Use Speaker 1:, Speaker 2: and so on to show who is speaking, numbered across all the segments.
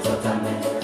Speaker 1: Totalmente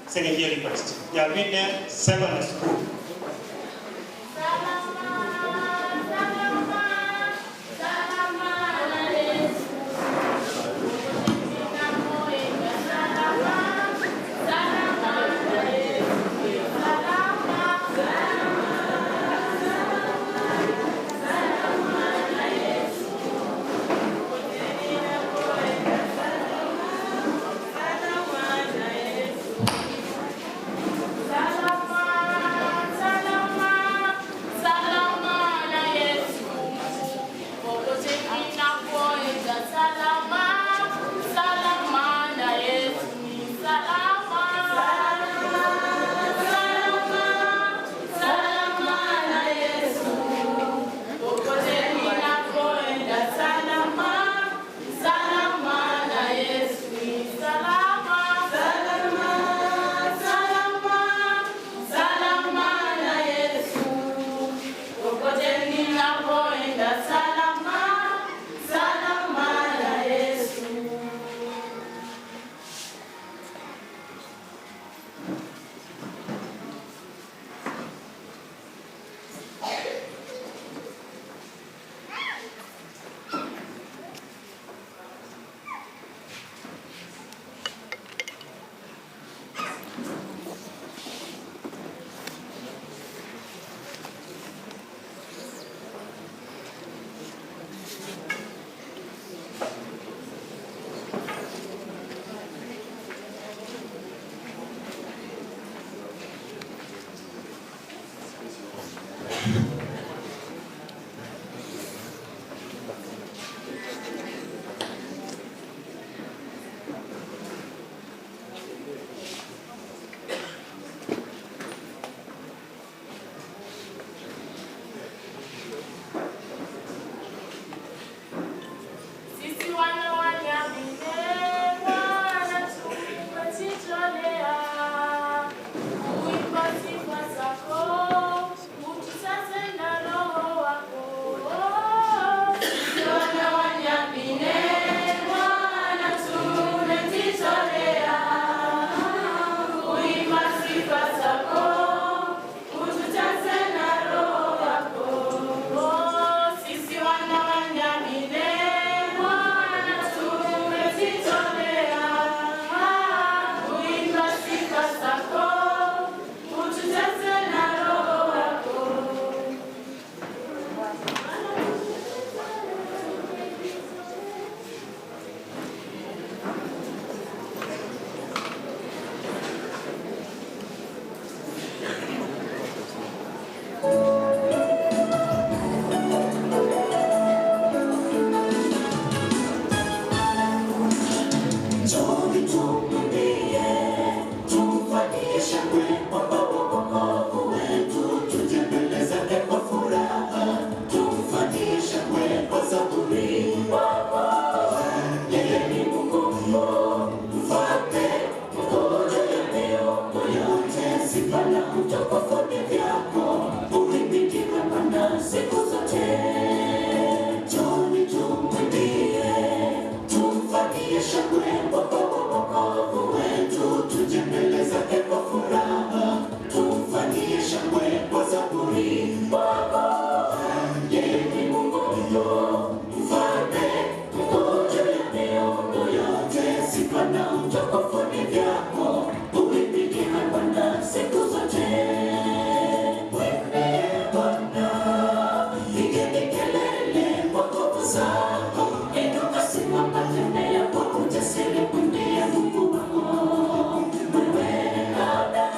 Speaker 1: Second year request. Yalvin 7 school.
Speaker 2: Wewe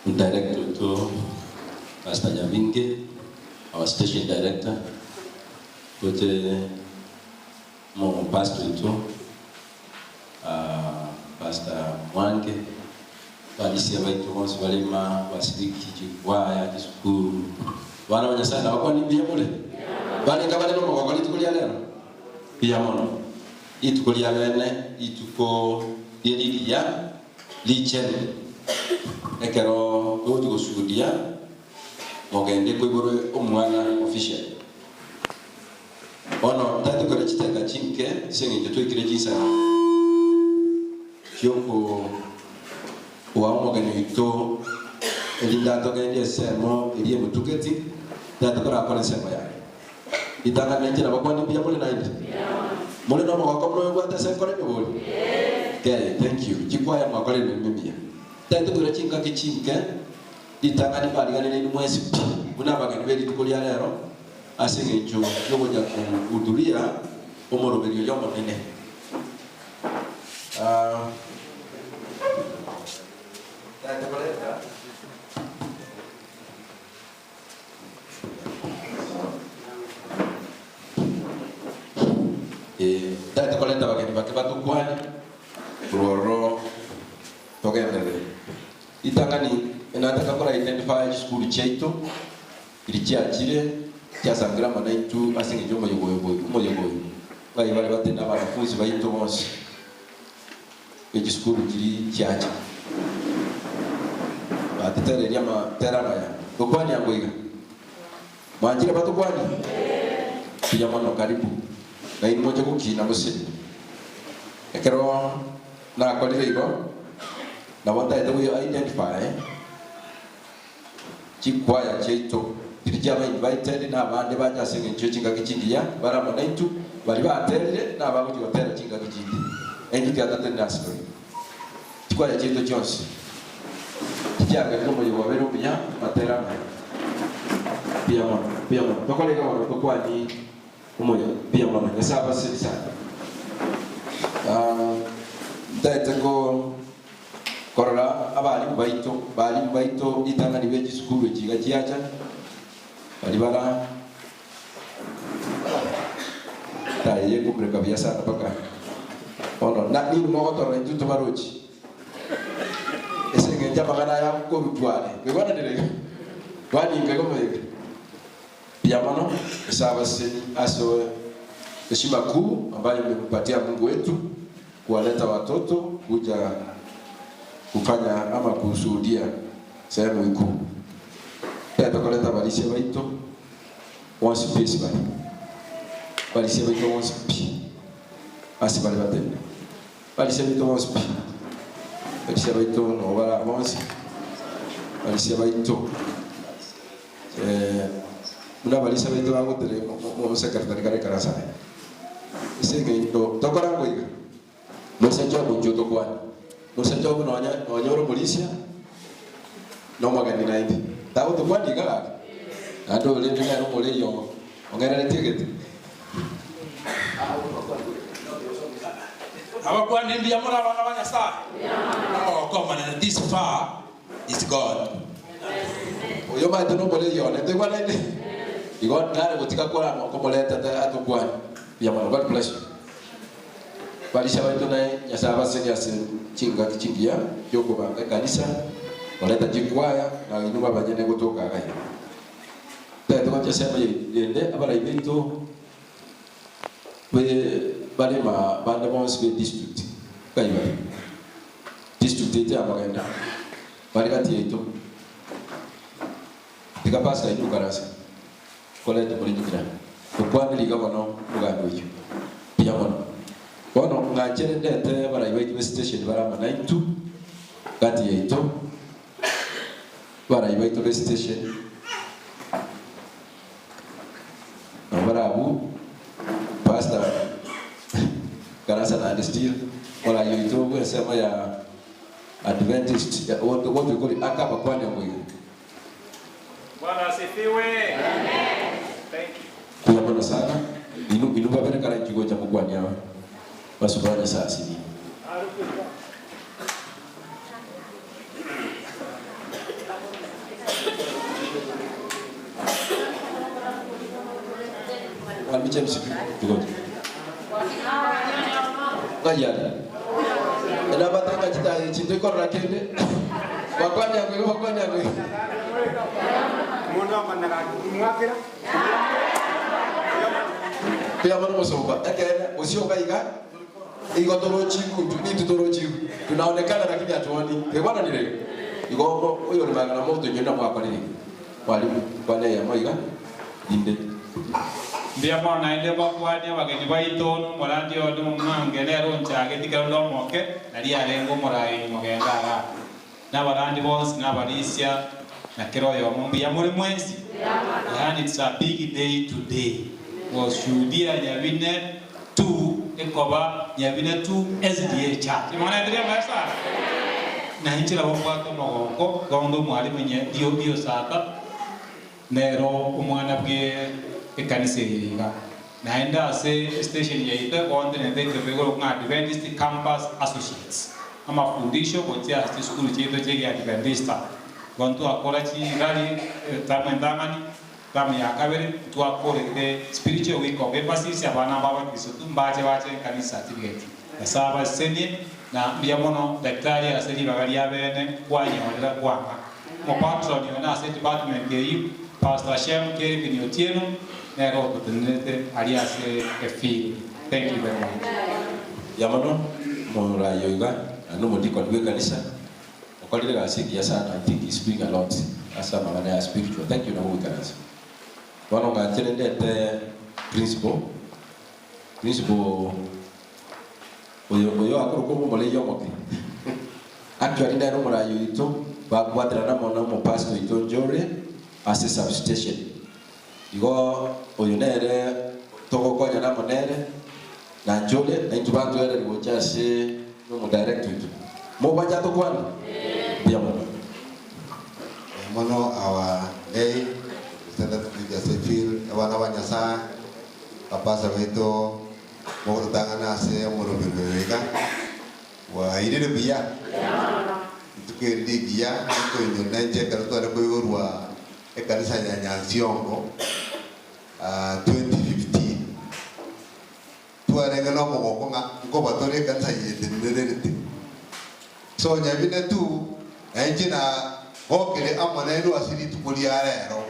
Speaker 2: Director to Pastor Nyavinge, our station director, to my pastor to Pastor Mwange, walisia baitu wonse balima basiriki chikwaya kisukuru bana banyasana bakwanimbia mule bali ngabale no moko litukulia lero pia mono itukulia bene ituko yelilia lichen ekero ojo gosudia mogende ko iboro omwana official ono tatu kore chiteka chinke sengi to ikire jinsa yoko wa mogene ito elinda to gende semo eliye mutuketi tatu kora kore semo ya itanga menjira bakwani pia mole naindi mole no moko komro bwata senkore me boli okay thank you jikwaya mwakole mimia tatu kore chinka kichinke itanga ni bali gane ni mwezi muna bagani beli tukulia lero asenge jo yoja kuhudhuria omoroberio yomo nene tatu koleta tatu koleta bagani bakibatu kwani roro togendele itangani enataka kora identify school cheito ilichiachire kiasangira manaitu asinge jomo yoboyo bali batenda abafuzi bayito bose eji school kiri chiacha batete ryama terabaya okwani agoiga mwanjira batu kwani pia mano karibu na ini moja kukina bose ekero na kolire igo na wanta ito identify chikwaya cheito Dirijaba invited na abandi bajasenga icyo kinga kikingiya baramana itu bari baterere na ababuji batera kinga kikindi engi kyatate nasoro chikwaya cheito cyose kijyaga ko mu yoba bero bya matera pia mo tokolega wano tokwani umoya pia mo ngesaba sisa ndetego korora abali baito itanga ni beji skulu kiga kiacha Alibara taye kumreka biasa apaka ono na ni moto renju tomarochi esenge njama kana ya ko rutwale ngwana direka wani ngego mweke piyamano sawa seni aso heshima kuu ambayo nimempatia Mungu wetu kuwaleta watoto kuja kufanya ama kushuhudia sehemu kuu tokoleta balise baito once piece balise baito once piece asi bali batende balise baito once piece balise baito no bala once balise baito muna balise baito bango tele mo secretary kare karasa sege ndo tokorango iga no senjo bunjo kwani no senjo no nyoro polisia no magani naindi tawo to kwandi kala ando le ndika no mole yo ongera le ticket awa kwandi ndia mora bana banya sa oh come on this far is God oyo ma to no mole yo ne te kwa nende igon ngare kutika kwa mo komoleta atu kwani ya mwana God bless you bali shawa to naye yasaba senya chinga kichingia yoko banga kanisa waleta jikwaya na inuma banyene kutoka kaya tete kwa chasema yende abara ibento bale ma bande bonse district kaya district ite amagenda bali kati yeto tikapasa ino karasa koleta politikira kukwandi liga bono ugando hiyo pia bono bono ngachere ndete bara ibito station bara manaitu kati yeto para ibaito station Barabu pastor karasa na still wala yoito kwa sema ya Adventist what we call it akaba kwani ngoyo
Speaker 3: Bwana asifiwe amen thank you
Speaker 2: kwa sana inu babere kala kigo cha mkwani hawa basubana sasa ni Albicha msipi tuko. Gayana. ela batanga chito ikorra kende wakwani yangu
Speaker 4: mundu amanaga mwakira
Speaker 2: pia mwana msoba ekene usioka igotoro chiku tutoro chiku tunaonekana lakini hatuoni bwana nile igombo huyo ni magana moto nyenda mwako nini walimu bwana ya moiga inde
Speaker 3: ndia mwana inde bakwani abageni baitono morandi odu mwangelero nchage tikero moke nali arengo morai mogenda na barandi bonse na barisia na kiroyo mumbi ya muri mwenzi yani it's a big day today washuhudia Nyabine 2 ekoba Nyabine 2 SDA church imana ndio basa na hinchira bokwato mogongo gondo mwalimu nye dio saka nero umwana bwe ekanise yiga naenda se station yaita kontinente kebego nga Adventist Campus Associates amafundisho kotia school cheto chege Adventista gonto akora chi rali tamendangani kami yakabere tuakore the spiritual week of emphasis abana baba Kristo tumbaje bache kanisa certificate asaba seni na biamono daktari aseli bagali abene kwanyondera kwanga mo patron yona se department ye pastor Shem Kevin Otieno na ro kutenete alias efi. Thank you very much
Speaker 2: yamano mo rayo iga anu mo dikon we kanisa okalile gasiki sana. I think he speak a lot asa magana ya spiritual. Thank you na we kanisa wana ngatenende principle oyo akoro ko mole yomoke actually ndero murayo ito bagwadra na mona mo pastor ito Njore as a substation igo oyo nere toko konya na monere na Njore na itubantu ere ngo chase no mo direct ito mo baja to kwani bia
Speaker 5: mono our day standard se feel wana wanyasa papasa weto mo tangana se mo robega wa ile bia tukendi bia ko nyonje kala to ko yorwa e kanisa ya Nyansiongo 2015 tuare ngalo mo ko ngo batore kanisa yete nderete so Nyabine tu enjina okele amana ndo asiri tukuli arero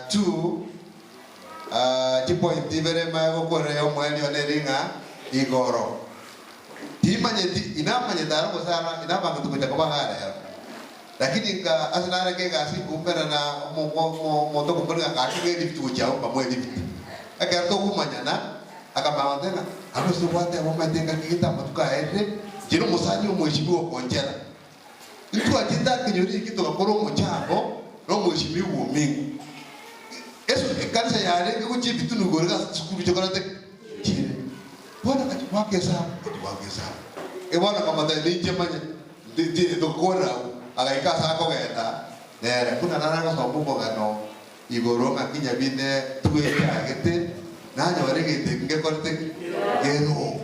Speaker 5: two tipo intivere mago koreo mweli oneringa igoro timanyeti inamanye daro sana inabanga tukita kwa ngara lakini ka asnara ke gasi kumpera na mo to kumpera ka ke lift ujao pa mweli lift akarto kumanyana akabanga anusu wate wa matenga kita matuka ende jino musanyi umweshimiwa konjera mtu ajita kinyori kitu kakoro mchango no mweshimiwa mingu eso kanisa yale kuchi bitu nugorega skulu chokolate kire bwana wake sana e bwana kama nje manya ndi dokora agaika sako genda nere kuna nana so bumbo gano igoro ngakinya bine tuweja gete nanya warege tenge korte gero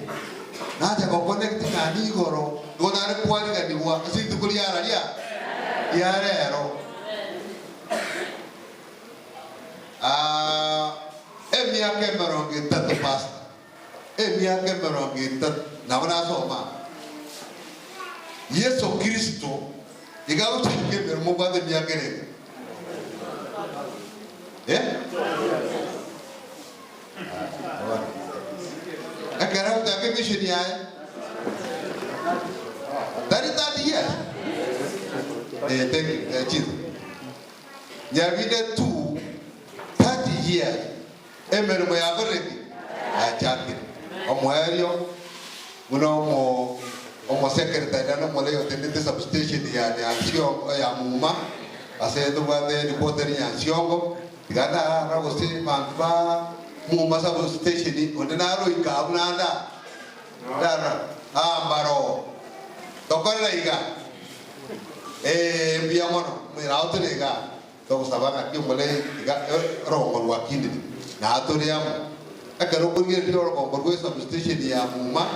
Speaker 5: naja ko connect ngani igoro donare kwani ngani wa sintu kuliara ya rero emia kemerongi tatu pasta emia kemerongi tatu namana soma Yesu Kristo igawo tike mermo kwa de mia kere akara utake mission ya dari tadi ya thank you Nyabine 2 30 years emermo ya goreki achake omwerio omo secretary na mo leo tendete substation ya Nyansiongo ya Muma asedo bade ni poteri Nyansiongo igana rago si mamba Muma substation onde naro ikabnanda dara ambaro tokola iga biamono mirauto nega to sabanga kimole iga rongo wakindi na atoriam akaro kurge dio ko borgo substation ya Muma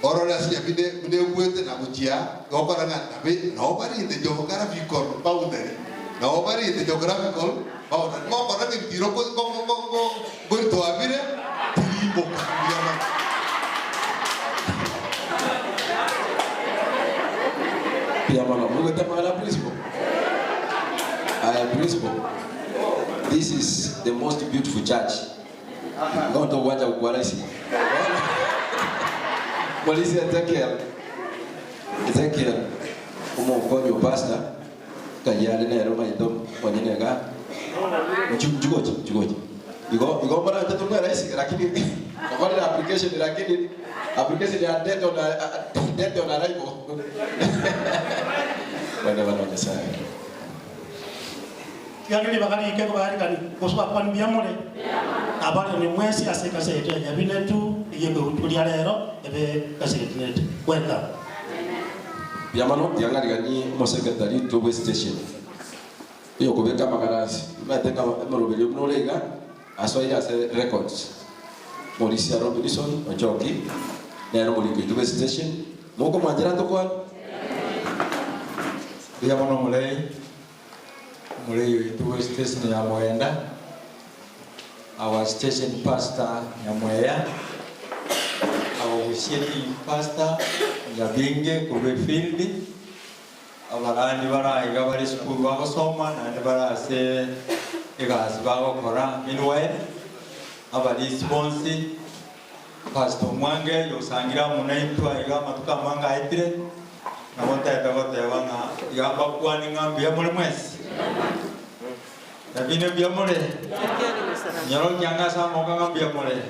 Speaker 5: orora sia bide kuete na kuchia gokoranga nabe nobody in the geographical boundary nobody in the geographical boundary mo koranga tiro ko to abire tribo biama
Speaker 2: Pia mama, mungu tamala principal. Principal. This is the most beautiful church. Don't know what I see. Polisi Ezekiel. Umo pastor. Kayale na Roma idom wanyenega. Jugoji. Igo mara tatu na rais lakini kwa ile application ya debt on arrival. Bwana sana.
Speaker 1: Yangili bakali ikeko bahari kani kuswa kwani byamule abali ni mwezi aseka yetu ya jabine tu yego utulia lero ebe kasetinete welcome
Speaker 2: byamano yangali gani mo secretary to station iyo kubeka magarasi matenga morobelio mnolega asoya se records Mauricia Robinson Ochoki nero moliki to station moko manjira to kwa
Speaker 6: byamano Mulei to station ya Mwenda, our station pastor ya Mwea, our officiating pastor ya Binge Kube Field, abarani bara igabari school wako soma na bara se igas wako kora minwe, abari sponsor pastor Mwange yosangira munaitwa igama tukamanga itire na wonta wanga igamba kwani ngambi ya mwezi. Tapi ni biamole. Nyarong janga sama orang biamole.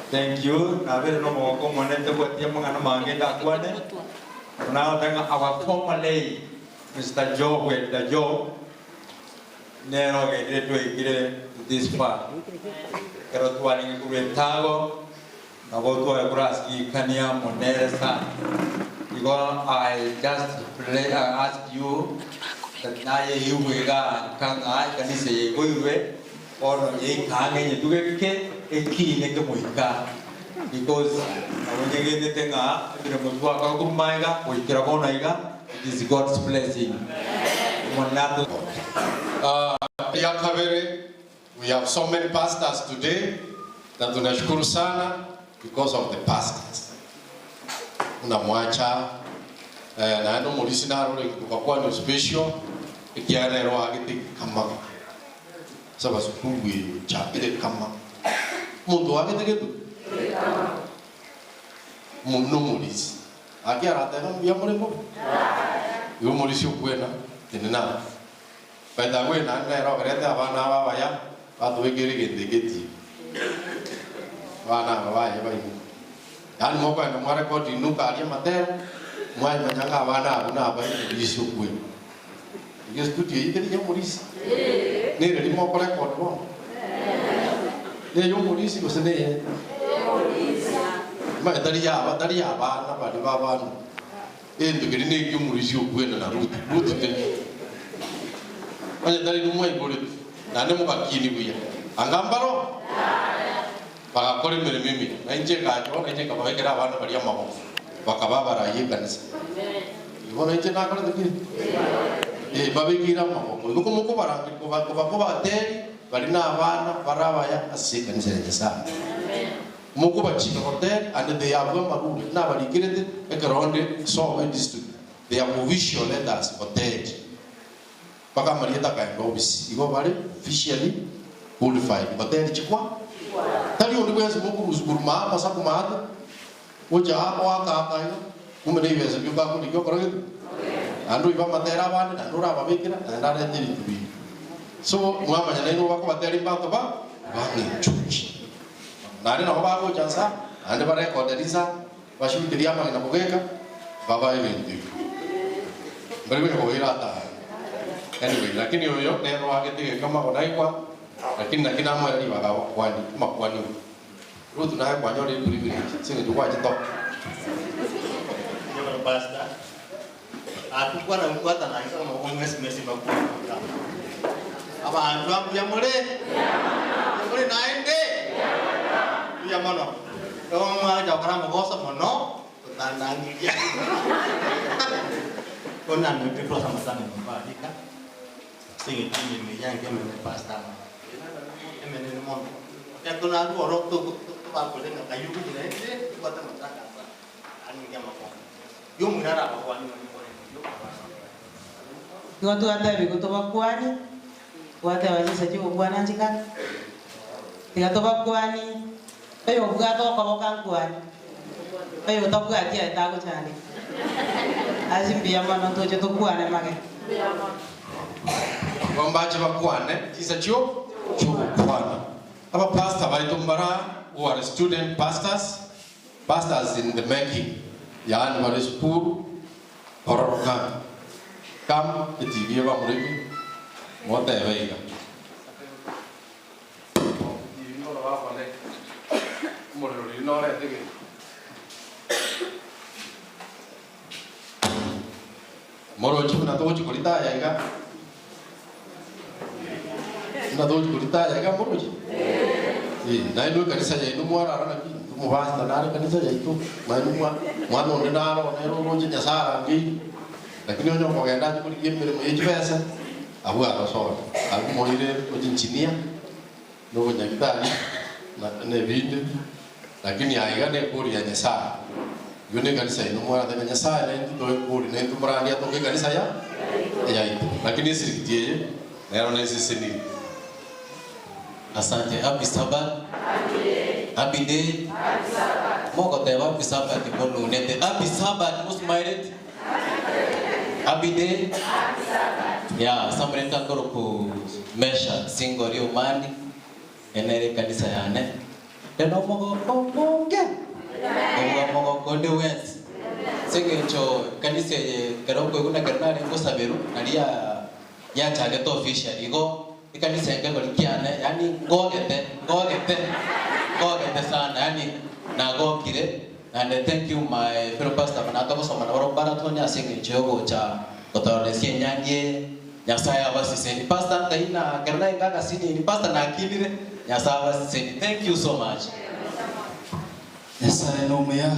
Speaker 6: Thank you. Nabi no mau kau mana tu buat dia mengenai mangga dakwah ni. Now tengah awak formally Mr. Joe with the job. Nero ke tu ikire this far. Kalau tuan ini kulit tahu, nabo tuan beras ikannya moneresa. Because I just ask you. Naya yuwega kanga kanise yuwe or ye kanga yetuge ke eki ne ke muika because awonye ne tenga bira mutwa ka kumaiga oikira bonaiga it is God's blessing monato
Speaker 7: Yakavere. We have so many pastors today that tunashukuru sana because of the pastors unamwacha na ndo mulisi na role kwa ni special ikiana ro agiti kama saba sukungwe cha ile kama mundu agiti getu mundu mulisi akia rata no ya muremo yo mulisi ukwena tenena baida wena na ro garete abana baba ya batwegere gendegeti bana baba ya bai yani mo kwa no mara ko dinuka ali matero mwai manyanga abana abuna bai mulisi ukwena Yes, tu dia itu dia Maurice. Ni dia mau kolek kod bom. Dia yang Maurice tu sendiri. Mak tadi apa nak di bawah. Itu kini ni yang Maurice buat na rut tu. Macam tadi rumah ibu itu. Nana muka kini buaya. Anggam baru. Pakai kori mimi. Nanti kacau, nanti kau pakai kira apa dia mau. Pakai bapa raya kan. Ibu nanti nak kalau tu. Babi kira mau, muko barang, ko bateri, bali na abana, baraba ya asika nisere sana. Muko bachika hotel, and they have maru na bali kire e karonde so district. They have official letters hotel. Paka marieta kai office. Igo bali officially qualified. Hotel chikwa. Tali onde kwezi muko uzurma pasa kumata. Oja hapo aka kumene iweza biba ko dikyo korage. Andu iba matera bana na nura babikira na ndare ndiri tubi so mama nyane no bako bateri ba to ba bani chuchi nare no ba ko jansa ande bare ko derisa bashu diria ma na bogeka baba ile ndi bari ko irata anyway lakini yoyo ne ro agete kama kodai kwa lakini nakina mo yali baga kwani makwani rutu na kwa nyori buri singe tukwa chito
Speaker 1: Yo basta. Aku kuat tanah itu mau mesi bagus. Apa anjuam yang boleh naik deh. Yang mana? Kalau mau jauh kerana mau gosok mana? Tandang dia. Kau nanti perlu sama sama apa? Ika. Singit ini yang dia pasta. Emang mau. Ya tu nanti orang tu apa boleh nak kayu begini? Buat tempat apa? Ani dia mau. Yung menara apa? Ani mau.
Speaker 8: Watu hata kutoka kwani watu wazisa jibu bwana njika tikatoka kwani ayo bugato kwa kwani ayo toka atia tago chani azimbia mama ntoje to kwane mage
Speaker 7: Wambaje bakwane kisa chio kwana. Aba pastor balitumbara who are student pastors in the making. Yani wale school ororoka. Kam itigie ba muribi mote veiga. Ino la va ne. Morori no le tege. Moro chuna to chikulita yaiga. Na do chikulita yaiga moro chi. Na ino kanisa ya ino mwara arana ki. Tumo basta na kanisa ya ito. Ma ino mwa no ndaro na ro ro chi sara ngi. Lakini onyo mogenda chukuli kimbere mo yechipesa. Abu aroso. Abu moire ojinchinia. No nyakitani. Na ne vinde. Lakini aiga ne kuri ya nyasa. Yune kanisa ino mwara tena nyasa na ndo kuri na ndo mrani ya toke kanisa ya ito. Lakini sirikitie na yaro nesi seni.
Speaker 9: Asante. Happy Sabbath. Happy day. Moko te happy Sabbath ikono nete. Happy Sabbath most married. Happy day. Ya samre kangoro ku mesha single rio mani enere kanisa yane. Eno mogo mogo konde wens. Segecho kanisa ye karoko kuna karnari ngosaberu nalia ya target official igo ikanisa ngego likiane yani ngogete sana yani nagokire. And thank you my fellow pastor manatoko soma na barabara tonya singe chogo cha kotoresie nyandie nyasaya basiseni pastor kaina karna ngaka sini ni pastor na akilire nyasaya basiseni. Thank you so much.
Speaker 10: Nyasaya no meya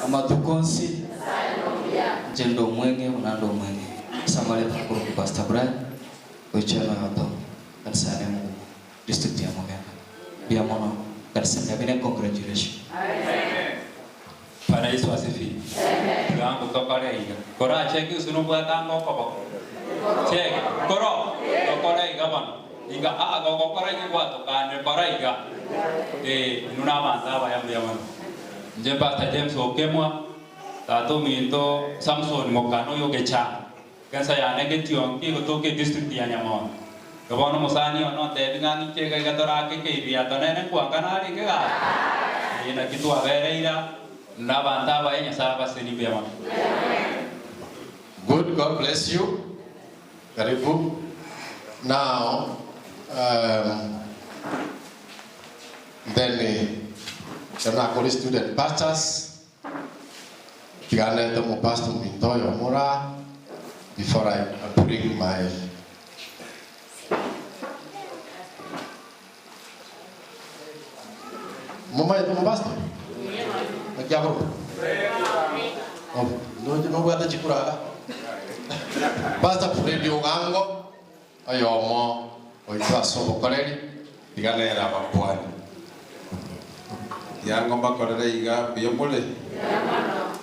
Speaker 10: amatukonsi jendo mwenge unando mwenge samale pakuru pastor Brian oichana yoto kanisa ya Mungu district ya Mogenda bia mono kanisa ya bine. Congratulations.
Speaker 3: Para Yesu asifiwe. Gangu tokore iga. Kora cheki usunu buata ngoko bako. Cheki. Koro. Tokore iga bana. Iga go kora iga buato kane kora iga. Nuna manta ba yam yaman. Je Pastor James okemwa. Tato minto Samson mokano yogecha. Kansa ya negation ki gotoke district ya Nyamon. Gabono musani ono te ngani cheka iga tora ke bia tonene kwa kanari ke ga. Ina kitu avereira.
Speaker 7: Good, God bless you. Karibu. Now, then the student pastors, Tigane to Pastor Mintoyo Mura, before I bring my Mama itu pastor. Nagyako. No buat chikuraga. Basta Freddy Ogango. Ayomo. Oitwa sobo koreri. Tigane era bakwani. Yango bakorere iga biyomole.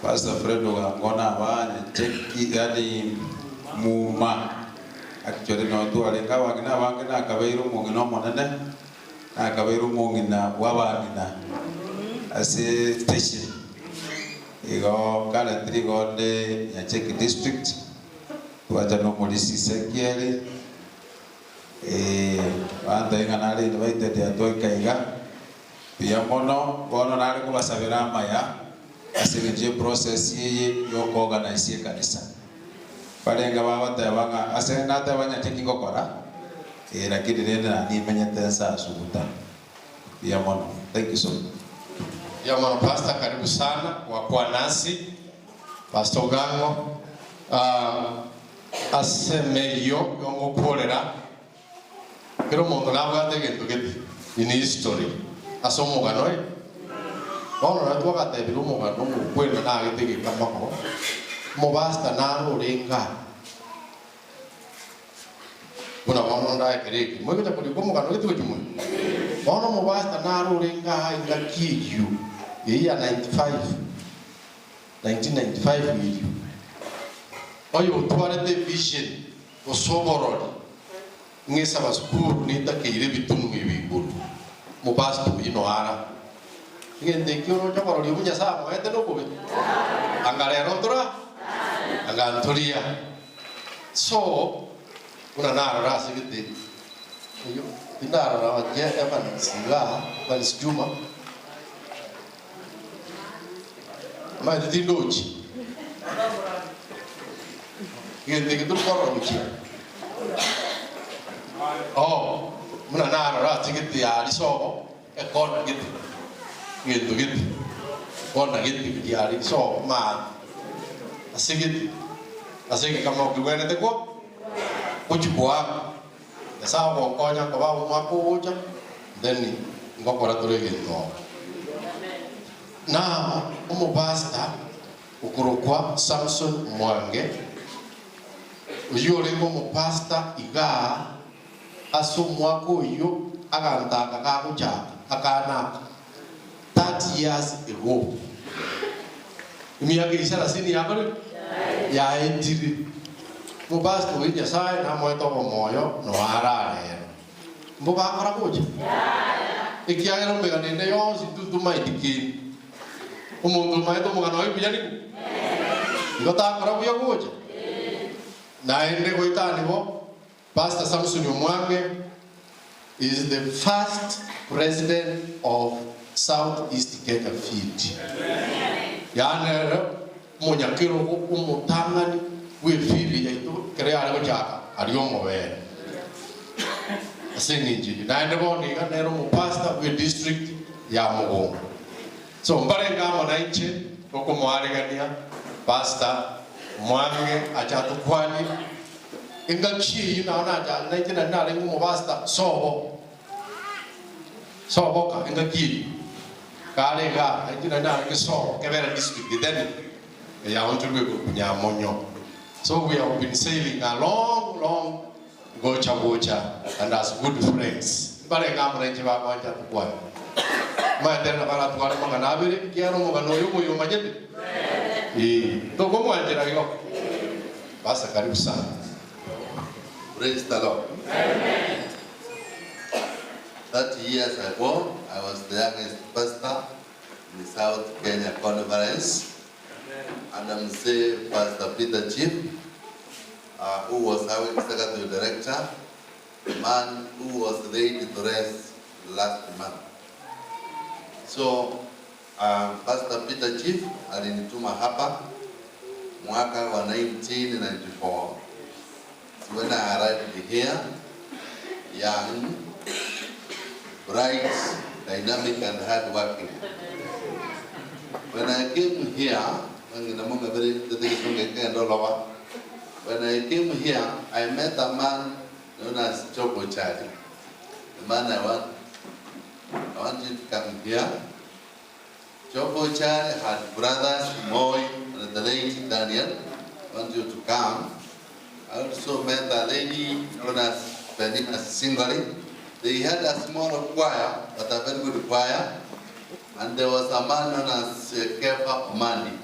Speaker 7: Basta Freddy Ogango na banye cheki yani muma. Actually no tu alenga wagina kabeiro mungino monene. Na kabeiro mungina wabagina. Ase station igo kala trigo de Nyacheki district tuacha no polisi sekiele anda inganale invite de atoika iga pia mono bono nale ko basabira maya ase process yeye yo organize kanisa balenga baba tabanga ase nata banya tekingo kora lakini nenda ni menyete sa subuta pia mono. Thank you so much.
Speaker 1: Ya mwana pastor karibu sana kwa nasi Pastor Gango asemeyo yomukolera pero mondo nabwate gento geti in history asomugano bono na twagate biro mugano kwenda na gete gikamako mo basta na rurenga bona bono nda kereki mo gita kuri mugano gete gitumu bono mo basta na rurenga inga kiyu iya 1995 hiyo
Speaker 7: oyo twarete vision osoborori ngesa basukuru nitakeire bitunu ibiguru mubastu ino ara ngende kyo jabarori bunya sa mwete no bobe angalero tora angantoria so una nara rasigite yo inara na je evan sila bali juma ma de loji ngende kitu koro uchi oh muna nara rasigite ya lisobo e kon gitu gitu kona gitu ya lisobo ma asigite kama ukiwene te kwa kuchukua sawa konya kwa babu makuja then ngokora turege to na umubasta ukurukwa Samson Mwange uyore mu pasta iga asumwa ko yo agantaka kakuja akana 30 years ago imiyake isara sini yakore ya entiri mubasta uija sai na moyo moyo no arare mbuga akora kuja ikiagera mbeganene yonsi tutumaitiki umuntu maito mugano ibiyani ngota akora kuja na ende goitani bo Pastor Samson Mwange is the first president of Southeast Kenya Field. Yani munyakiro umutangani wefili yaitu kreare gochaka ariomo we asinginji na ende boni ganero mu pastor we district ya Mugongo. So mbare ngamo na inche koko mwaregania Pastor Mwange achatu kwani ingachi na ja na inche na le mu pastor sobo ka ingaki kale ga inche na le sobo kebera district then ya onto be ko nyamonyo. So we have been sailing a long gocha and as good friends. Bare ngam renje ba ko ja kwa. Ma tena bara tu ara mangana bere kiano mo gano yo mo majete. To ko mo anjera yo. Basa karibu sana.
Speaker 11: Praise the Lord. Amen. 30 years ago, I was the youngest pastor in the South Kenya Conference. And I'm saying Pastor Peter Chief, who was our secretary director, the man who was ready to rest last month. So, Pastor Peter Chief alinituma hapa mwaka wa 1994. So when I arrived here, young, bright, dynamic and hardworking. When I came here, when I came here, I met a man known as Choco Chari. The man I want you to come here. Choco Chari had brothers, Moy and the late Daniel. I want you to come. I also met a lady known as Benita Singari. They had a small choir, but a very good choir. And there was a man known as Kefa Omandi.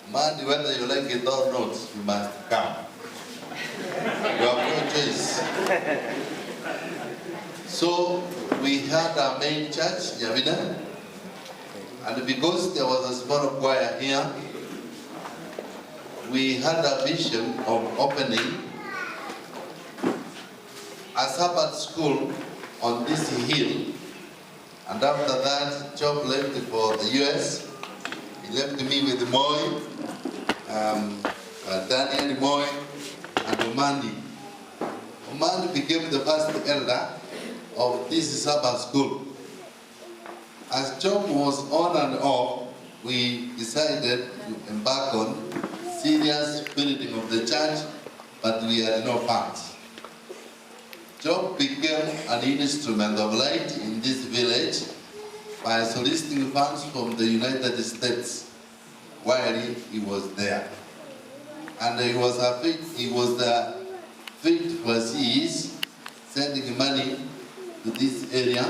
Speaker 11: Omandi, whether you like it or not, you must come. You have no choice. So we had our main church, Nyamina, and because there was a small choir here, we had a vision of opening a Sabbath school on this hill. And after that, Job left for the US. He left me with Moy, Daniel Moy, and Omandi. Omandi became the first elder of this Sabbath school. As Job was on and off, we decided to embark on serious building of the church, but we had no funds. Job became an instrument of light in this village by soliciting funds from the United States while he was there. And he was the faith overseas sending money to this area,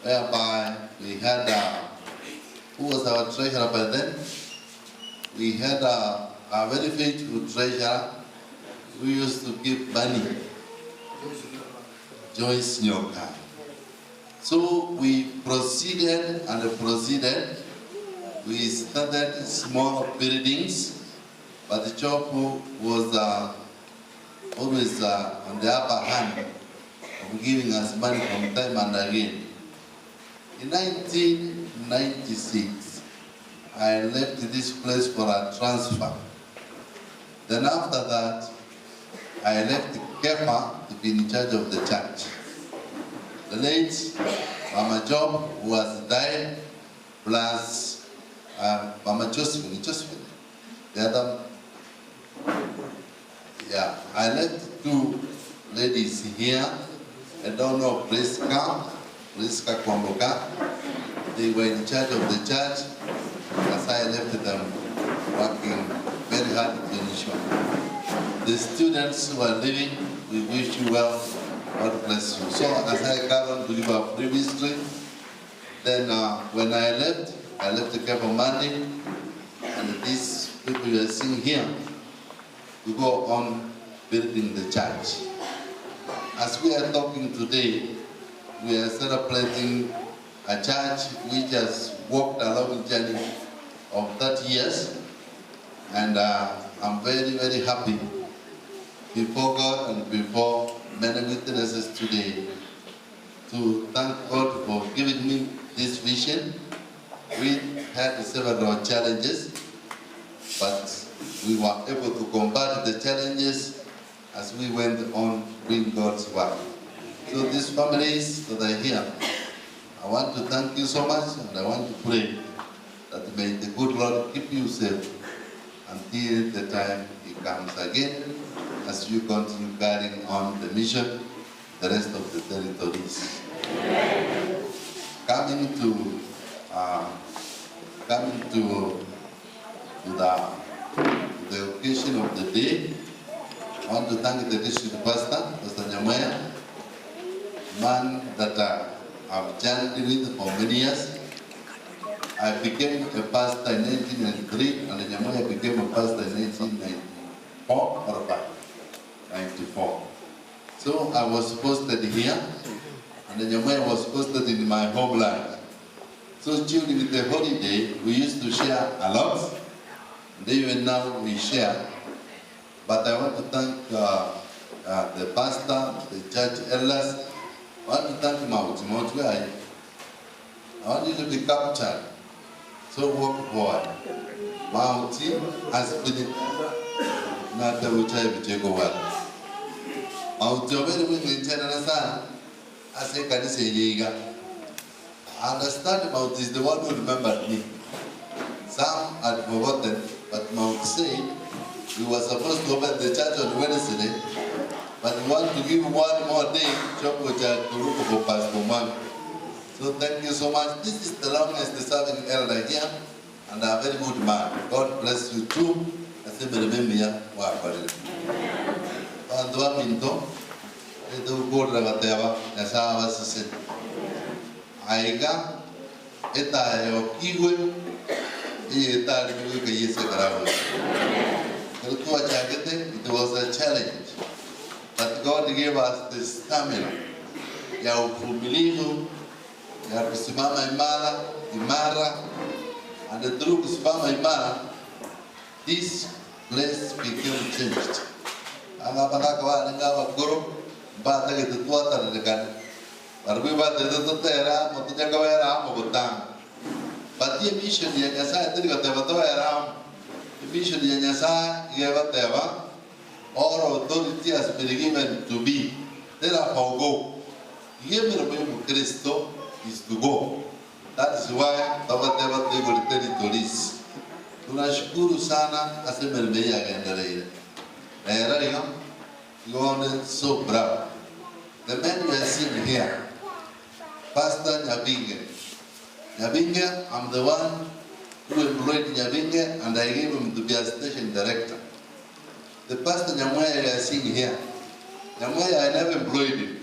Speaker 11: whereby we had, who was our treasurer by then? We had a very faithful treasurer who used to give money, Joyce Nyoka. So we proceeded and proceeded. We started small buildings, but the church was always on the upper hand of giving us money from time and again. In 1996, I left this place for a transfer. Then after that, I left Kefa to be in charge of the church. The late Mama Job was died, plus Mama Josephine, the other. Yeah, I left two ladies here. I don't know, Priska Kwamboka. They were in charge of the church, as I left them working very hard to ensure. The students who are living, we wish you well. God bless you. So as I got on to give up previously, then when I left the camp on Monday, and these people you are seeing here, we go on building the church. As we are talking today, we are celebrating a church which has walked a long journey of 30 years, and I'm very, very happy before God and before many witnesses today to thank God for giving me this vision. We had several challenges, but we were able to combat the challenges as we went on doing God's work. So these families that are here, I want to thank you so much, and I want to pray that may the good Lord keep you safe until the time He comes again, as you continue carrying on the mission, the rest of the territories. Amen. Coming to the occasion of the day, I want to thank the district pastor, Pastor Nyamaya, man that I've journeyed with for many years. I became a pastor in 1993, and Nyamaya became a pastor in 1994 or 94. So I was posted here, and Nyamaya was posted in my homeland. So during the holiday, we used to share a lot. And even now we share. But I want to thank the pastor, the church elders. I want to thank Mount where I want you to be captured. So walk forward. Mount has been not the which I will take over. Mount very well in China, I say, can you say Yiga? I understand Mount is the one who remembered me. Some had forgotten, but Mount said we were supposed to open the church on Wednesday, but we want to give one more day to look for Pastor Man. So thank you so much. This is the longest serving elder here, and a very good man. God bless you too. I say, remember here, Aiga, etayo kiwe, etayo kiwe yese karawo. It was a challenge, but God gave us the stamina ya uvumilivu, ya kusimama imara, and through kusimama imara, this place became changed. Angapaka kwa ngawa guru, bata ketuata lekan. Barbiba de totera, motojaga era mogotang. But the mission ya Nyasa tiri kateva era. The mission ya Nyasa gave teva. All authority has been given to be. Therefore go. Yemero Christo is to go. That is why tabateva tego territories. Tunashukuru sana asemelmeya gaendelea. Era you are so proud. The man you are seeing here, Pastor Nyabinge. Nyabinge, I'm the one who employed Nyabinge, and I gave him to be a station director. The Pastor Nyamwaya you are seeing here, Nyamwaya, I never employed him.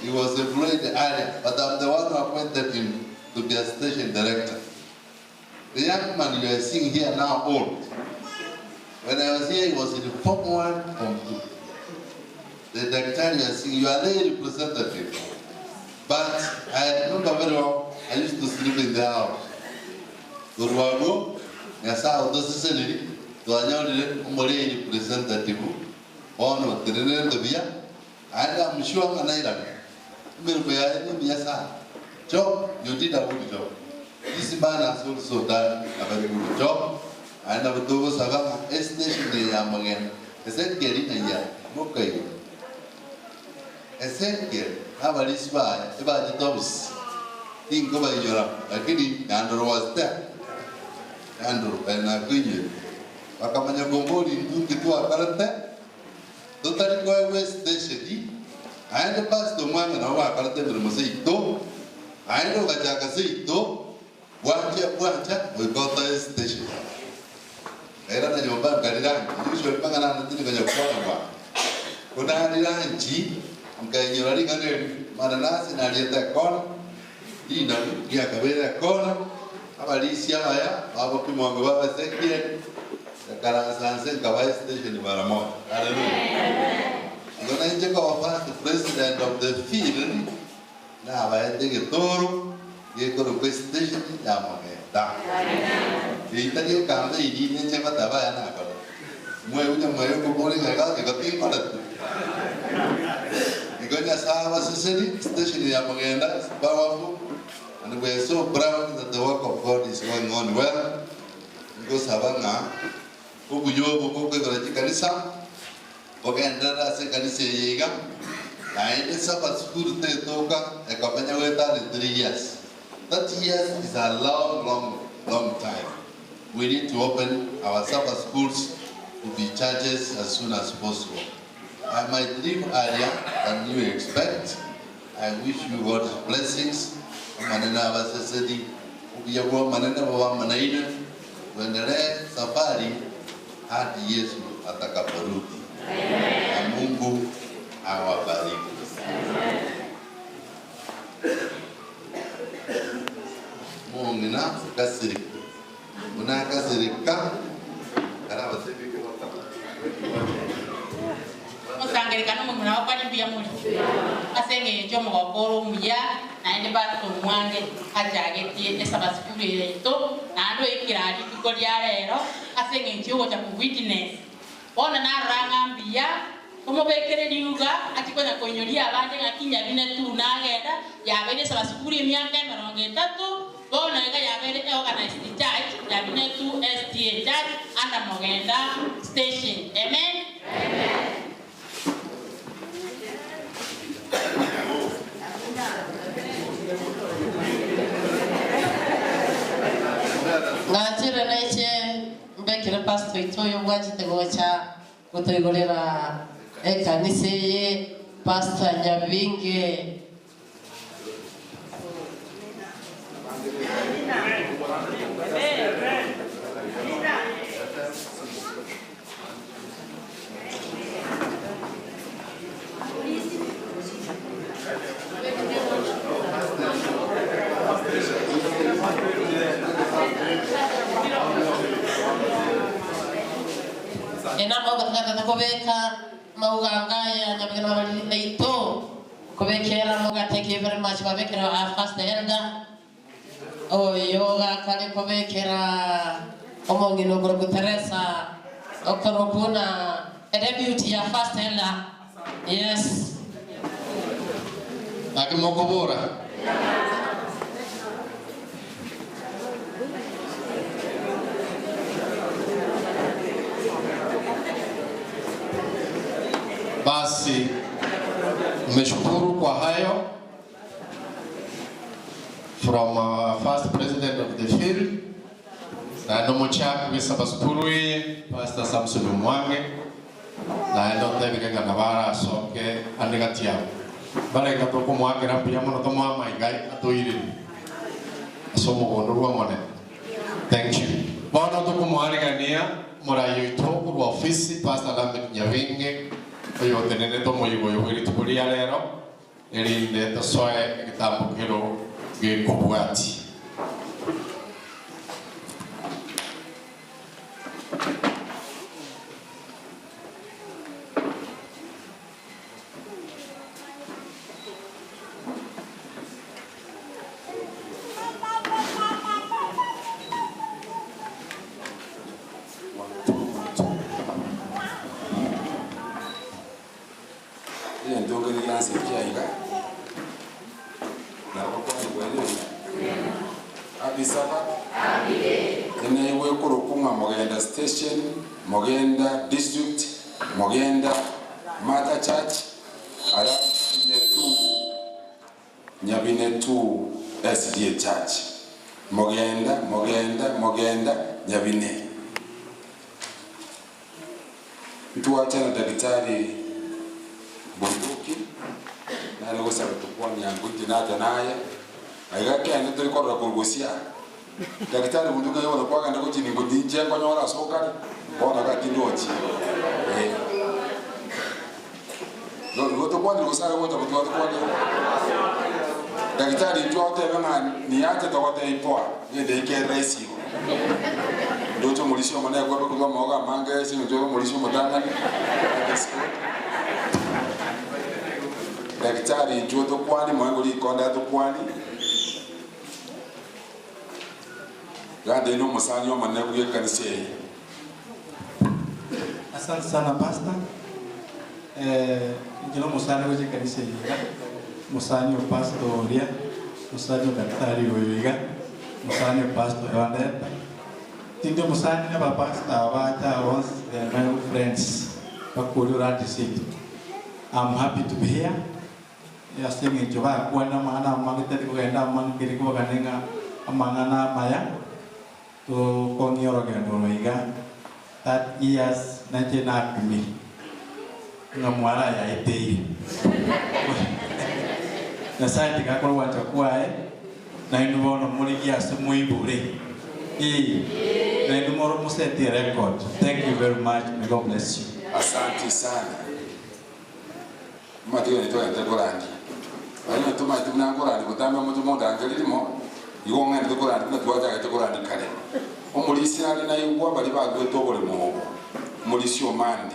Speaker 11: He was employed earlier, but I'm the one who appointed him to be a station director. The young man you are seeing here now old. When I was here, it was in Form 1, Form 2. The Daktari was saying, you are the representative. But I remember very well, I used to sleep in the house. Urwago, Yasa, Autosicily, to another representative. Ono, the Via. I am sure an island. Job, you did a good job. This man has also done a very good job. And I would do a station in Yamagan. I said, get in a year. Okay. I said, get. How about this by the dogs? Think over Europe. I didn't, Andrew was there. Andrew, and I couldn't. Wakamanya Gombo in Tukitua Karate. Totally go west station. I had to pass the one and our Karate Mosito. I know what I can say. One check, we got the station. I don't know your bank, I usually bang around the thing on your phone. When I did I G, okay, you're running under Mananas and I did that corner. You know, you have to wear that corner. Abalicia, our Pimanga second. The Karasan said, Kawai station in Varamon. Hallelujah. When I check our first president of the field, now I think a tour, you go to station in Yamaka. The Italian company didn't check what the Bayana. When morning, I got a team on it. Because I was a station in Yamaganda, it's powerful, and we are so proud that the work of God is going on well. Because Havana, Ubuyo, Buku, Kanisa, Oganda, Sekanisi, I ended up at school to Toka, a company with that in 3 years. 30 years is a long time. We need to open our Sabbath schools to be churches as soon as possible. I might live earlier than you expect. I wish you God's blessings. Manana Vasasadi, Ubiyago Manana Manaina, when the red safari had Yesu atakaporudi. Na Mungu awabariki. Mungu na kasirika. Una kasirika. Kara wasifiki wataka.
Speaker 12: Musangirikana Mungu na wakani bia muri. Asenge jomo wakoro muya na ende bato mwange ajagetie esaba sikuru yeto na ando ikirari bikori yarero asenge nchiwo cha witness. Ona na ranga mbia como bekere liuga atikonya konyolia abande ngakinya bine tu nagenda yabene saba sikuru emyaka 30 bona nga yabene organized church yabine tu STA church anda Mogenda station. Amen. Amen.
Speaker 13: Ngachire neche mbekire pastor itoyo gwachite gocha gutoigorera ekanise ye pastor Nyabinge ena moga ngata kubeka mauganga ya Nyabinge na leito kubekera moga. Thank you very much babekera our first elder yoga kale kubekera omongino guru Teresa okorokuna deputy ya first elder. Yes
Speaker 7: akimokobora basi nimeshukuru kwa hayo from first president of the field na nomo chako gisaba skuru Pastor Samson Mwange na ndo tebike kana bara soke andigatia bare ka to ko mwakera pia mono to mama igai atoire asomo gondorwa mone. Thank you bono to ko mwarigania murayo itoku wa ofisi Pastor Lambert Nyabinge oyo tenene to moyo yogiri tukuria lero erinde to soe kitambukiro gekubwati.
Speaker 2: Nancy Kiaiga. Na kwa kweli Happy Sabbath. Happy day. Ine iwe kurukunga Mogenda Station, Mogenda District, Mogenda Mother Church, ala Nyabinetu SDA Church. Mogenda Nyabine. Tuache na daktari bunduki na leo sasa tukua ni anguti na naye aigake ande tulikorra kugusia daktari bunduki yao kwa kanda kuti ni ngudi nje kwa nyora sokari bona ka kindochi ndio tukua ni usara wote kwa daktari tuote kama ni aje tokote ipoa ndio ike raisi ndoto mulisho mwana kwa kwa moga manga sio ndio mulisho mtanga daktari njoto kwani mwangu likonda to kwani gande no musanyo manne kuye kanisa.
Speaker 14: Asante sana pastor. Njilo musana kuye kanisa yiga musanyo pastoria musanyo daktari oyiga musanyo pastor wandeta tindio musanyo ba pastor wata was my friends bakuru rati city. I'm happy to be here. Yes, singing Java, one amana, Magnetic Ganda, Mankirico Ganenga, Amangana Maya, to Kongiorogan Omega. That years 19 to me. Namwara, I pay. The site I call what a quiet, 9 1 of Morigia, some way buri. Then tomorrow must set the record. Thank you very much. May God bless you.
Speaker 2: Asante sana. Matio ni toa tekorani. Ayo tuma tumna korani kutamba mtu moda angelimo. Yonga ni tekorani na tuaja tekorani kale. Omulisi ali na yuwa bali ba gwe tobole mo. Mulisi omandi.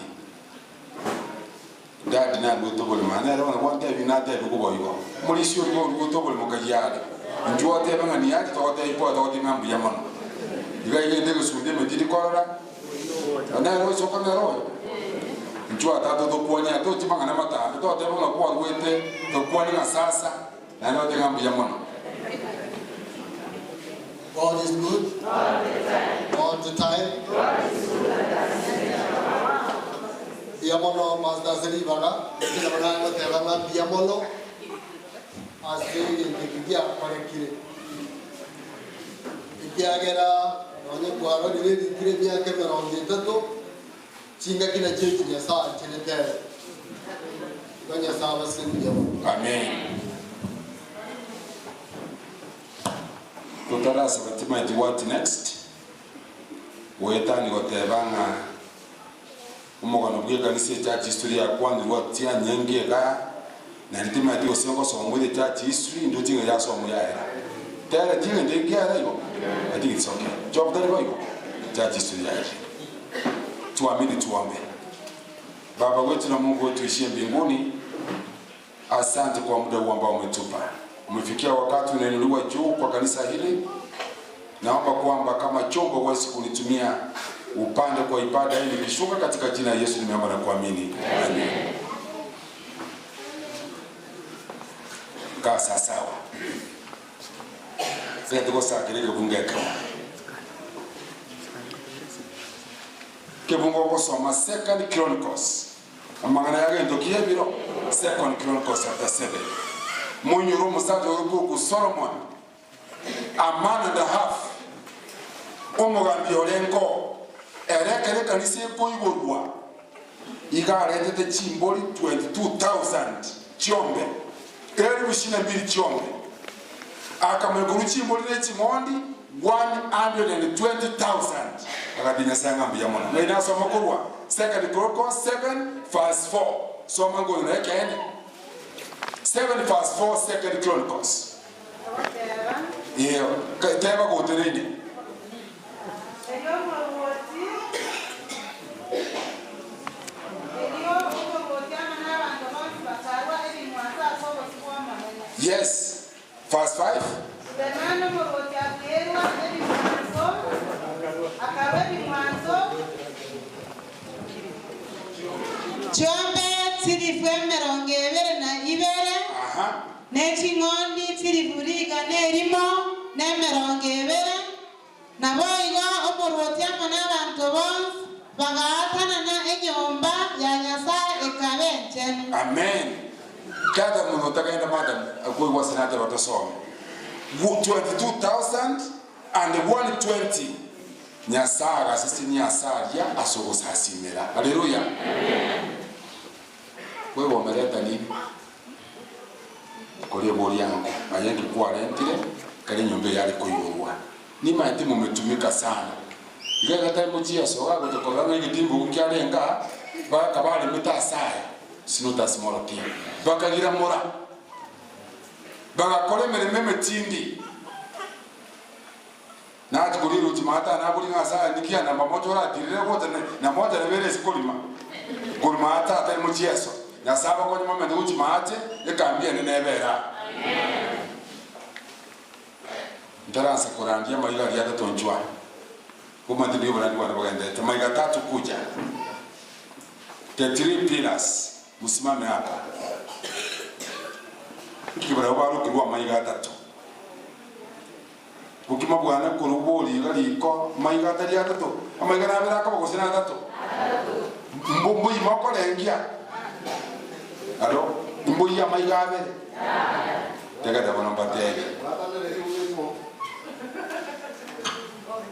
Speaker 2: Dadi na gwe tobole mana ro na wanda binata yuko boyo. Mulisi yo gwe tobole mo kajale. Njua te banga ni ati toa te ipo toa timambu ya mano. Iga ile ndego sunde metidi korara. Ana ro soko na ro. Njua tatu to kuonya to timanga na mata to te bona kwa gwete to kuonya na sasa na no te ngambu ya mano.
Speaker 15: God is good all the time. Biamono Mazda Sri Baga, kila mwana te banga biamono asiri ngigia parekire. Ikiagera onye kwaro dire dire bia kamera onde tato chinga kina chechi ya saa chenete. Kanya sawa sindio.
Speaker 2: Amen. Tutara sabatima di what next? Wetani gotebanga umugano bwe kanise church history ya kwandi watia nyenge ga na ntima di osongo songo de church history ndo tinga ya somo ya era. Tera tinga ndenge ya leo. I think it's okay. Job dali boyo. Church history ya era. Tuamini tuombe. Baba wetu na Mungu wetu ishie mbinguni, asante kwa muda huu ambao umetupa. Umefikia wakati unainuliwa juu kwa kanisa hili. Naomba kwamba kama chombo uweze kunitumia upande kwa ibada hii nikishuka katika jina la Yesu nimeomba na kuamini. Amen. Kaa sawa. Sasa tuko saa kirege bungeka. Kebungo kusoma 2 Chronicles. Amangana yake ndokiye biro 2 Chronicles chapter 7. Munyuru musaje urubuku Solomon. A man and a half. Omugambi olengo. Erekere kanise ko igorwa. Iga retete chimboli 22,000 chiombe. Eri bushina mbili chiombe. Akameguru chimboli ne chimondi 120,000. Akadinya sanga mbiyamona. Nina soma kurwa 2 Chronicles 7 verse 4. Soma ngo rekene 7 verse 4 2 Chronicles. Iyo teba ko terene. Yes. Verse 5.
Speaker 8: Chombe tiri fue merongevere na ibe n'eking'ondi kirivuriga n'erimo n'emirongo ebere nabo igo omorwoti amo n'abantu bonsi bagahatanana enyomba ya Nyasaye ekabe enchenu.
Speaker 16: Amen. Kada muno tagaenda madam akoi wasinata batasome 22,000 and 120 Nyasaye sisi ni asaria asogosa asimera. Haleluya. Wewe umeleta nini? Kole bori yangu ayendi kwa rentire kale nyombe yali kuiburwa. Ni maiti mumetumika sana. Ngega time chia soga gutokora ngi dimbu ukyarenga baka bali mutasaya sinuta small team. Bakagira mora. Bagakole meme tindi. Na tukuriru timata na buli ngasa nikia na mamoto ra dirire wote na moja na bere sikulima. Kulima ata ata muchieso. Na saba kwa nyuma ndo utimate ekambia nenebera. Amen. Ndaransa kurangia maiga ya tatonjwa. Kuma ndio bwana bagende. Maiga tatu kuja. The 3 pillars musimame hapa. Kibara waro kirwa maiga tatu. Ukima bwana kuruboli galiko maiga tatu tatu. Maiga na bera kama kusina tatu. Mbumbu imoko lengia. Alo, mbumbu ya maiga be. Tega da bana batege.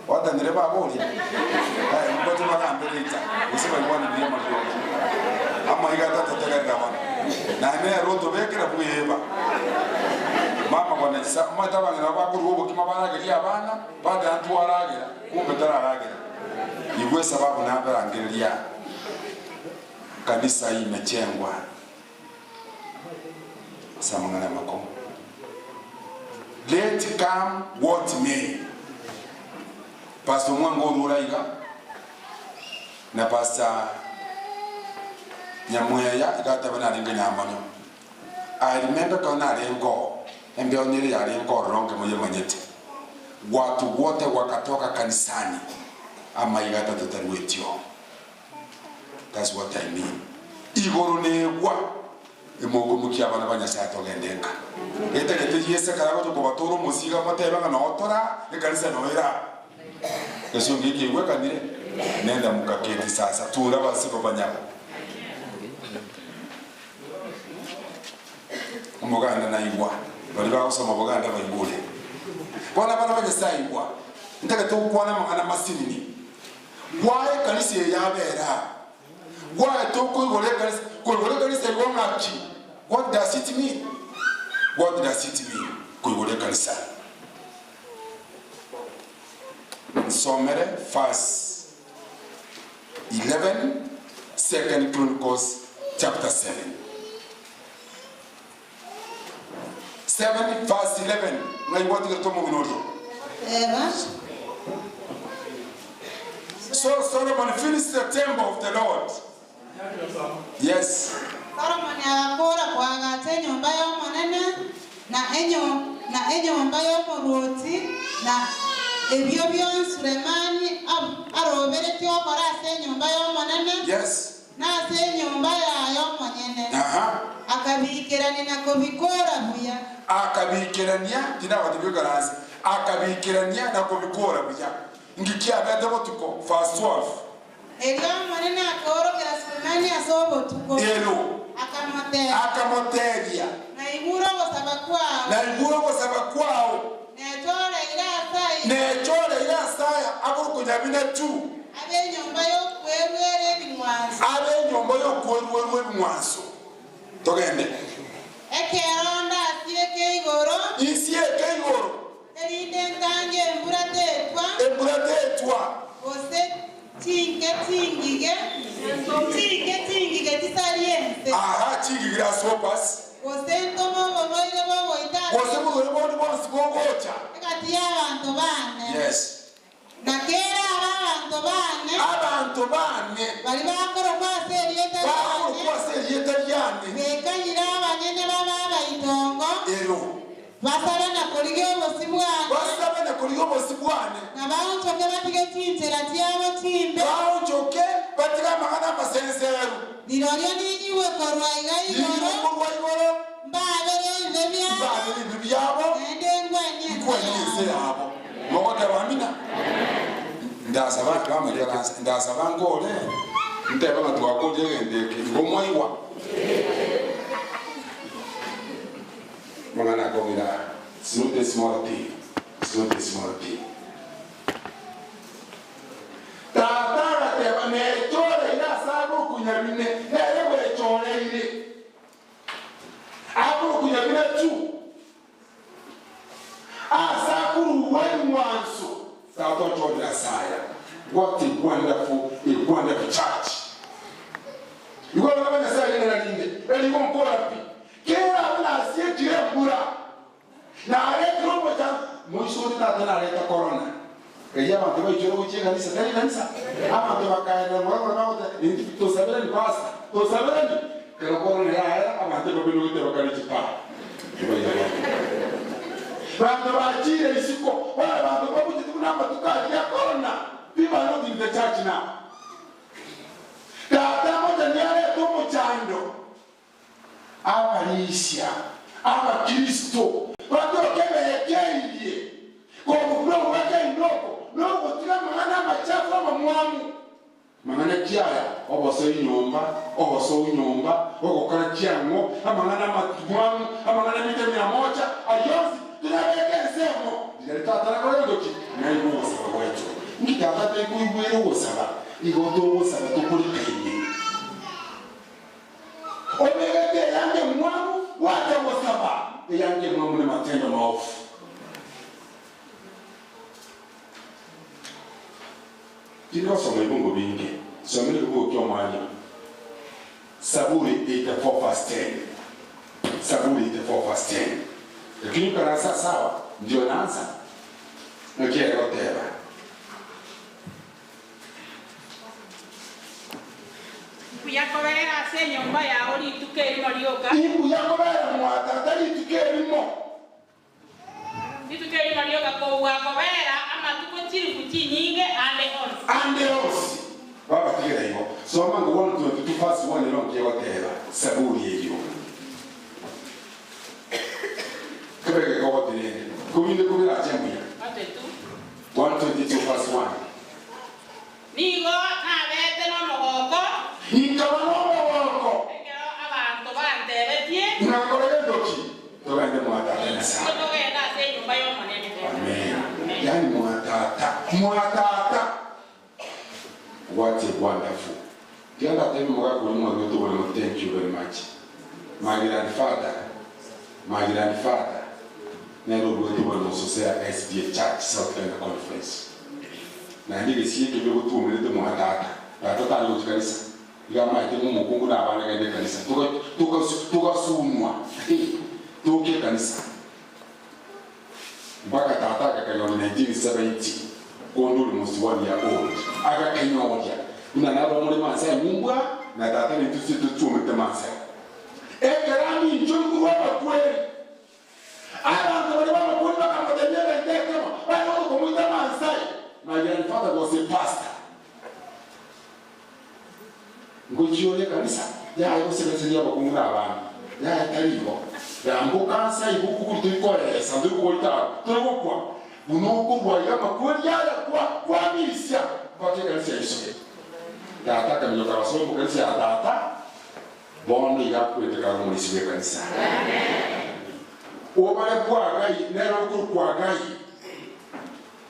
Speaker 16: Wata ndireba boli. Mbote magambelita. Usiba mwani bia majoji. Ama iga tatu tega da bana. Na ne roto bekira buyeba. Mama bwana sa mata bana bakuru bo kimabara gari abana bada antwaragira kumbe tararagira. Igwe sababu na barangiria. Kanisa hii imechengwa. Samangana mako. Let come what may. Pastor Mwango Ruraiga na Pastor Nyamweya igata bana ringa nyamano. I remember kana rengo embe oniri ya rengo ronke moye manyete. Watu wote wakatoka kanisani ama igata tutarwetio. That's what I mean. Igoro negwa emogo mukia bana banyasa togendeka. Eta gete yese karago to batoro musiga mateba na otora ekanisa noira. Yesu ngiki weka nile nenda mukaketi sasa tura basiko banyako. Umuganda na igwa bali bakusoma buganda bayibule. Bona bana banyasa igwa ntaka to kwana mangana masinini. Wae kanisa yabera. Why to what does it mean? What does it mean? Kuigole kanisa. Somere verse 11, 2 Chronicles chapter 7. 7 verse 11. Ngai what you tomo ginori. So Solomon finished the temple of the Lord. Yes.
Speaker 8: Solomon akora kwagate nyumba y'omunene na nyumba y'omurwoti na ebyo byonse Sulemani aroberete okora ase nyumba y'omunene.
Speaker 16: Yes.
Speaker 8: Na ase nyumba y'omunene. Akabikirania na kubikora buya.
Speaker 16: Akabikirania tinaba tibigarazi. Akabikirania na kubikora buya. Ngikia bete botuko verse 12.
Speaker 8: Elio mwanene akorogera Sulemani asobo tuko.
Speaker 16: Elo. Akamoteria.
Speaker 8: Na iguro gosaba kwao. Nechole ila saya
Speaker 16: akurukunya bine tu.
Speaker 8: Abe nyomba yo kwerwere
Speaker 16: bimwanso. Togende.
Speaker 8: Ekeronda asieke igoro.
Speaker 16: Isieke igoro.
Speaker 8: Erinde ntange emburatetwa. Ose tingige tisaliense.
Speaker 16: Aha, tingige sopas.
Speaker 8: Ose ntomo boboire boboita.
Speaker 16: Ose boboire bonsi bogocha.
Speaker 8: Ekati y'abantu bane.
Speaker 16: Yes.
Speaker 8: Nakera abantu bane. Bali bakoro kwase
Speaker 16: erieta lyane.
Speaker 8: Bekanyira abanyene baba bayitongo.
Speaker 16: Ero.
Speaker 8: Basaba na kuliga
Speaker 16: obosi bwane.
Speaker 8: Na bawuchoke batige chinzera tyabo timbe.
Speaker 16: Bawuchoke batige amagana amasenseru.
Speaker 8: Diroryo ninyiwe korwa igayigoro. Mbabere ibebya
Speaker 16: yabo ikwanyise yabo mokote bamina ndasaba kama ndasaba ngole nteba bantu bakoje ngendeke ngomoyiwa mangana komira it's not a small thing. It's not a small thing. Tata teba ne chore ina sabu kunyamine ne chore ile abu kunyamine tu asakuru wenwanso sato chore asaya. What a wonderful church. You go to the side in the linde, and you won't go up. Kera na sie jire mbura. Na ale kromo ta muisuri ta tena leta corona. Eya ma tebo jiro uche kanisa, tani kanisa. Ama tebo kaenda mwana na wote ndi to sabela ni pasta. To sabela ni kero corona ya era ama tebo bino tebo kanisa pa. Bando bajire isiko, wala bando babuji tunamba tukali ya corona. People are not in the church now. Tata moja niare tomo chando. Abarisha, aba Kristo. Watu kebeye kwa mkuu wake ndoko. Noko tika mangana machafu ama mwamu. Mangana kiaya, oboso inyomba, okokana kiango, mangana mwamu, mangana mite 100, ayozi, tunaweke nsemo. Tata na kwa ndoki, na ibu wasa wetu. Nikitaka kuibwera wosaba igoto wosaba tukuri kenye omegete yange mwamu wate wosaba yange mwamu ne matendo maofu tino some bungo bingi some ngo kyo mwanya Saburi 84:10 Saburi 84:10 lakini kana sawa ndio naanza ngiye roteba
Speaker 12: Yakobera senyo mbaya oli tukeri malioka.
Speaker 16: Ibu yakobera mwata dali tukeri mo.
Speaker 12: Tukeri malioka ko wakobera ama tuko chiri kuti nyinge ande ons.
Speaker 16: Baba tikira hiyo. So mango 122 fast one long ke whatever. Saburi hiyo. Kubeke kwa wote ni. Kuminde kubira jambo ya. 122 fast 1.
Speaker 12: Nigo na bete no mogoko.
Speaker 16: Nikabano wako.
Speaker 12: Abantu bantebetie.
Speaker 16: Nakorege doki. Togende mwata kanisa.
Speaker 12: Togenda se nyumba yo manene.
Speaker 16: Amen. Yani mwatata. What a wonderful. The other time we are thank you very much. My grandfather. Never go to Society SDA Church South Carolina Conference. Na ndike siye kebe kutu umilete mwatata. Tata ali kanisa. Igama ite mukungu na abana kende kanisa. Tuka sunwa. Tuke kanisa. Mpaka tata kakanyoni 1970. Kondo must 1 year old. Aga kanyoja. Una naba mole mansa mumbwa na tata ni tusitu umilete mansa. Ekerami njungu wapa kweli. Abantu bali bamukunda bakamutemera ndekemo. Bali kumuita mansa. My grandfather was a pastor. Ngojione kanisa ya yoseleseli abakungura abantu ya talibo ya mbukansa ibuku kutuikore sandu kuita turukwa bunoko bwaya makuri ya kwa misya kwa kanisa isoke ya taka myoka wasomo kanisa ya data bono ya kuiteka mulisiwe kanisa obale kwa gai nero kwa gai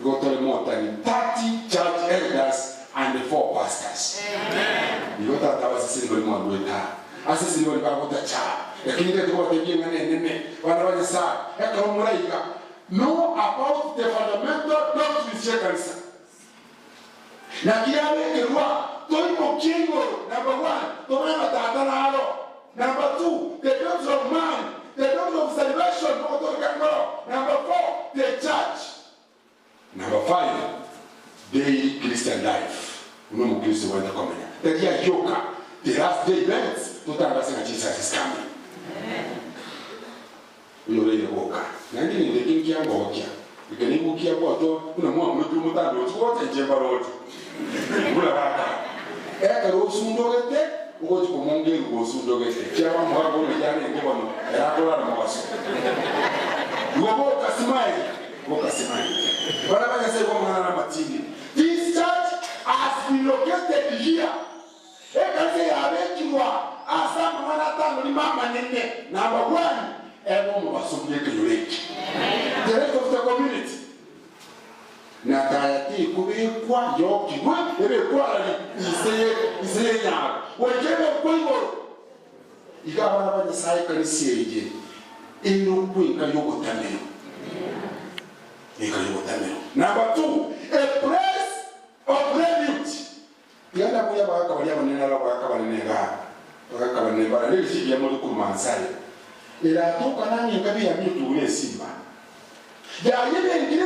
Speaker 16: gotole motani 30 church elders and the 4 pastors. Amen. You got that was a single one with her. As a single one with the child. The king that was the king and then one of the side. Know about the fundamental doctrines of cancer. Now, here we go. Toimo Kingo, number 1. Toima Tatanaro. Number 2, the doctrine of man. The doctrine of salvation. Number 4, the church. Number 5, daily Christian life. No Christian when they come in. The year yoga, the last day events, to tell us that Jesus is coming. We already walk. Nani ni the king can go here. You can even care about no more. We do not have to go to Jembarot. Eka usundogete, uko tukumonge uko usundogete. Kia wa mwa bole jani ngebono. Era kola na mwaso. Woboka smile. Woboka smile. Bana banya sasa kwa mwana na matini. This church has been located here. Ekaze ya bekirwa asa mwana tango ni mama nene na abagwani ebo mu basubye kiyureki. The rest of the community. Na tayati kubikwa yokibwa ebekwa ali iseye nyaro. Wajebe kwingoro. Igabana banya sai kanisiye. Ino kwinka yogotamero. Number 2, a place of refuge. Yanda kuya baka bali abanena la baka banenga. Baka banenga le sibi amolu kumansale. Ila toka nani ngabi ya mitu ule simba. Ya yebe ngire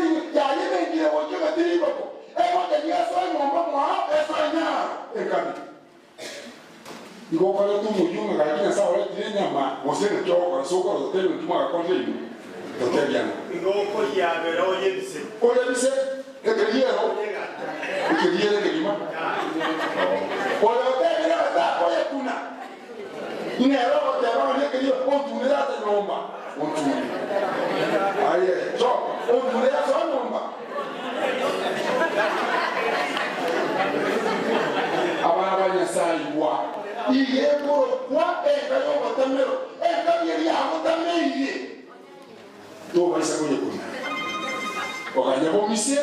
Speaker 16: woje batiri bako. Moja ya so ngomba mwa efanya. Ekabi. Iko kwa tu mujunga kakina sawa le tena ma. Mosene kyoko soko hotel mtuma kwa konje. Tokebiana.
Speaker 4: Ngoko ya bero yebise.
Speaker 16: Oya bise. Ekeliero. Ekeliero kelima. Oya tebira bata oya kuna. Ine roho tebira ne kelio ontunira ta nomba. Ontuni. Aye, so ontunira so nomba. Abana banya saiwa. Iyebo kwa ekayo batamero. Ekayo ya batamero. To vai sa kwenye kuna. Wakanya bomise,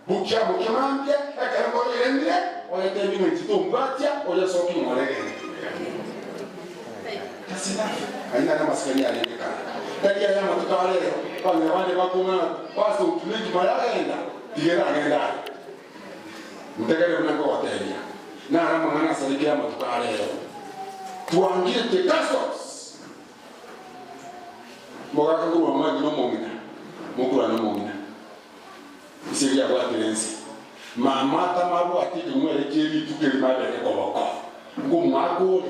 Speaker 16: bukia mambia, akara kwa yendre, oya tebi mwitito mbatia, oya soki mwalege. Kasina, haina na maskani ya lindika. Taki ya yama tukawale, wale wakuna, pasto utuleji maraka enda, tigera agenda. Mtekele mnako watelia. Na rama ngana saliki yama tukawale. Tuangie te custos. Mogaka kuwa mwagi no momina. Mokura no momina. Isiri ya kwa tilensi. Mamata mabu atiki mwere kiri tukiri mabele koboko. Ngumagole.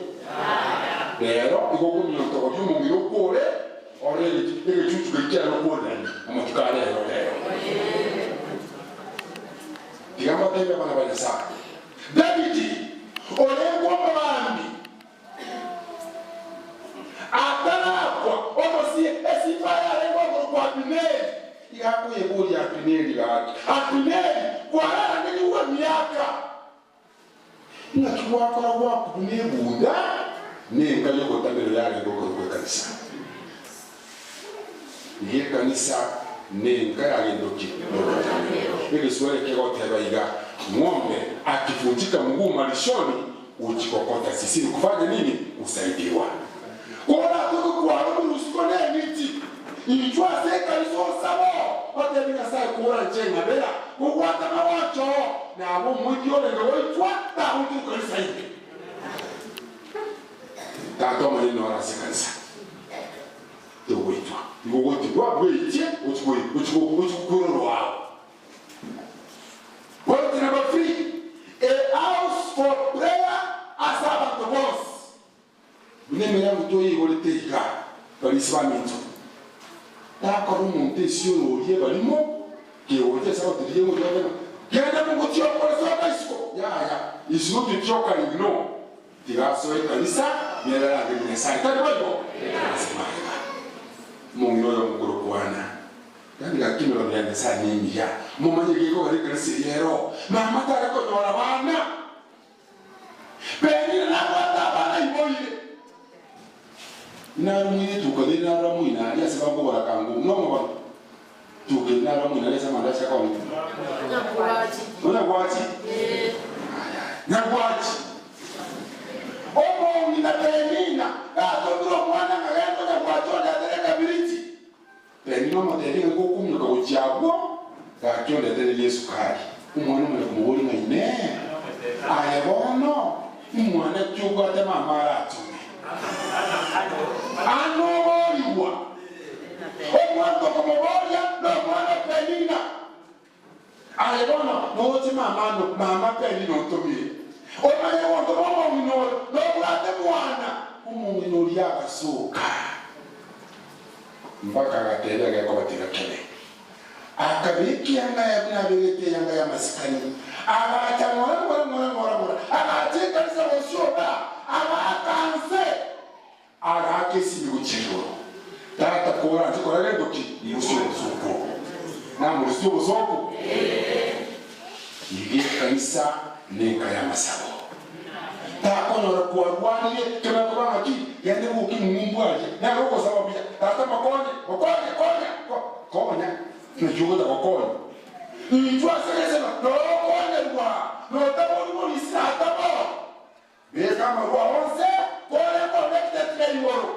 Speaker 16: Pero iko kumyoto kwa jumu ngiro kore. Ore ile chuchu kikia no kore. Amatukale leo. Digamba tembe bana bana sa. David ole kwa mabambi. Atanakwa omosi esipaya lengo kwa Pineli yako yebuli ya Pineli gaki Pineli kwa rara nini uwe miaka ina kiwa kwa kunebunda nenga yoko tabelo yale ngoko kwa kanisa ye kanisa nenga yale ndoki ile swali kero tebaiga ng'ombe akifunjika mguu malishoni uchikokota sisi kufanya nini usaidiwa. Kora tuko kwa rumu usikone miti. Ichwa seka liso sabo. Ote bina sai kora njenga bela. Kukwata mawacho. Na abo mwiki ole ngo ichwa ta hutu kanisa hivi. Tato maneno ara sekanisa. To witwa. Ngo wote kwa bwetie, uchukuro wao. Point number 3. A house for prayer as servant of us. Neme yangu to yi wole teika balisiba minto ta ko mo nte si o ye balimo ke o te sa o te ye mo yo na genda mo ti o ko so ka isko ya isu ti ti o ka ni no ti ga so e kanisa ye la ga ni sa ta ba yo mo yo yo mo ko kwana yani ga kimelo ya ni sa ni mi ya mo ma ye ko ga ni se yero ma mata ko no la bana pe ni na wata bana iboye na mwini tukole na ramu ina ali asema ngo barakangu no ba tukole na ramu ina lesa manda shaka wani na gwati na gwati omo ni na penina ka to duro mwana ngendo na gwati na tereka biriti penina materi ngo kumyo ka uchiagwo ka kyonde tele Yesu kai umwana mwe kumuboli ngine ayebono umwana cyugo atema maratu Anoriwa. Omwanto komoboria no mwana penina. Alebona no ti mama penina ontomire. Omanye wonto bomo minoro no brate mwana. Umu minori akasoka. Mbaka gatera ga kwabatira kene. Akabiki yanga ya bina bigete yanga ya masikani. Abacha mora. Abacha kanisa wosioba. Abakanse. Arake si bichiro Tata kora tukora lendo ki yusuko. Na musuko soko. Igi kanisa neka ya masabo. Tako na kwa rwani kama kwa ki yende uki mungu aje. Na roko sababu ya tata makonde na jugo da makonde. Njua sema no konde kwa. No tabo ni sata bo. Be kama kwa onse pole connected na yoro.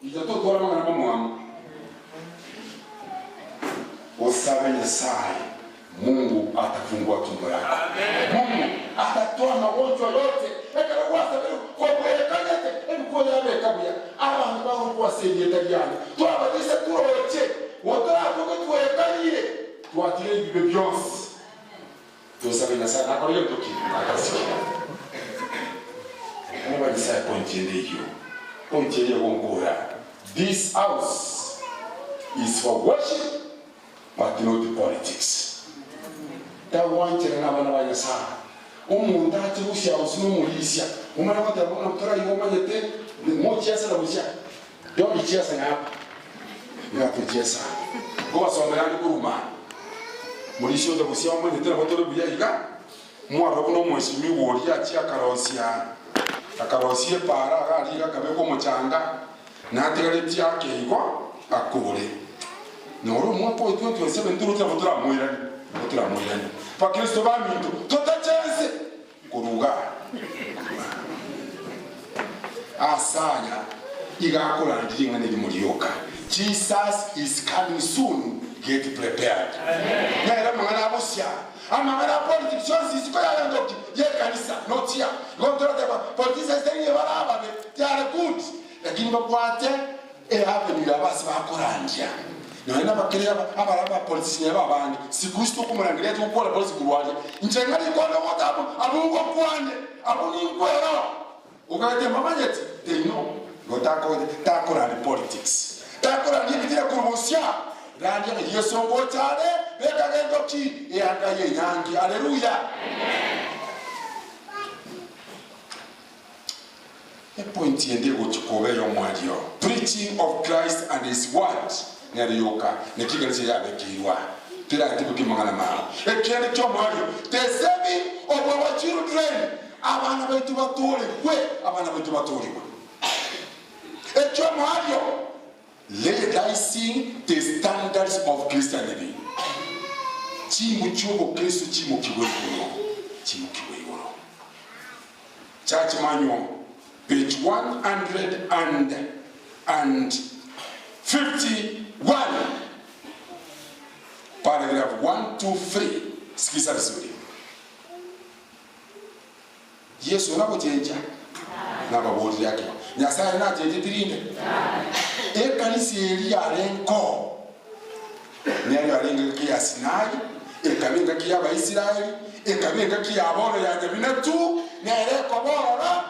Speaker 16: Itato kwa mwana mama wangu. Usabe Nyasaye, Mungu atafungua tumbo lako. Mungu atatoa magonjwa yote. Ekara kwa sababu kwa kanyate, kwa yabe kabuya. Abantu baho seniye tajyana. Twabadise turoche. Wotara ko twekaniye. Twatire bibe byose. Tusabe Nyasaye nakoriyo tuki akasiki. Aba Nyasaye pointiende hiyo. Pointiende ngora. This house is for worship, but not politics. That one thing na bana banya sa. Umuntu atirusha usino mulisha. Umana ko tabona mtora yoma yete mo chiasa na busha. Yo chiasa ngapa. Ya chiasa. Ko somera ni kuruma. Mulisho da busha mo yete na motoro buya iga. Mo arono mo shimi wori ya chia karosia. Akarosie para ga liga kabe ko mochanga. Na tigale tia ke iko akure. Noro mo po tu se benduru ta fotura moirani. Pa Kristo ba minto. Tota chance kuruga. Asanya igakora ndinga ne limulioka. Jesus is coming soon. Get prepared. Na era mwana abosia. Amangana politicians isiko ya ndoki. Ye kanisa not here. Gondora de politicians they baraba they are good. Lakini bakwate happen yabasi bakoranja. Naenda bakiria abaraba politicians babandi. Sikusto kumurangiria tu kwa polisi kurwaje. Nchengari kono motabu abungo kwande. Abuni kwero. Ukaje mama yeti. They know. Ngotako takora ni politics. Takora ni bitira kurusia. Randi ya Yesu ngotale beka gendo ki yakaye nyangi. Haleluya. A point yende gochikobe yo mwadio. Preaching of Christ and his word. Nyariyoka nekigalise yabe kiwa. Tira ntiko kimangana mao. Ekene kyo mwadio. The saving of our children. Abana baitu batole we abana baitu batole. Ekyo mwadio. Legalizing the standards of Christianity. Chimu chuo Kristo chimu kiweyo. Church manual page 151 paragraph 123. Sikiza vizuri. Yesu unapojenja na babodi yake. Nyasaye na jenje dirinde. Ekanisi eri arenko. Nyari arenga kia Sinai, ekaminga kia Israeli, ekaminga kia aboro ya Jabinatu, nereko bora.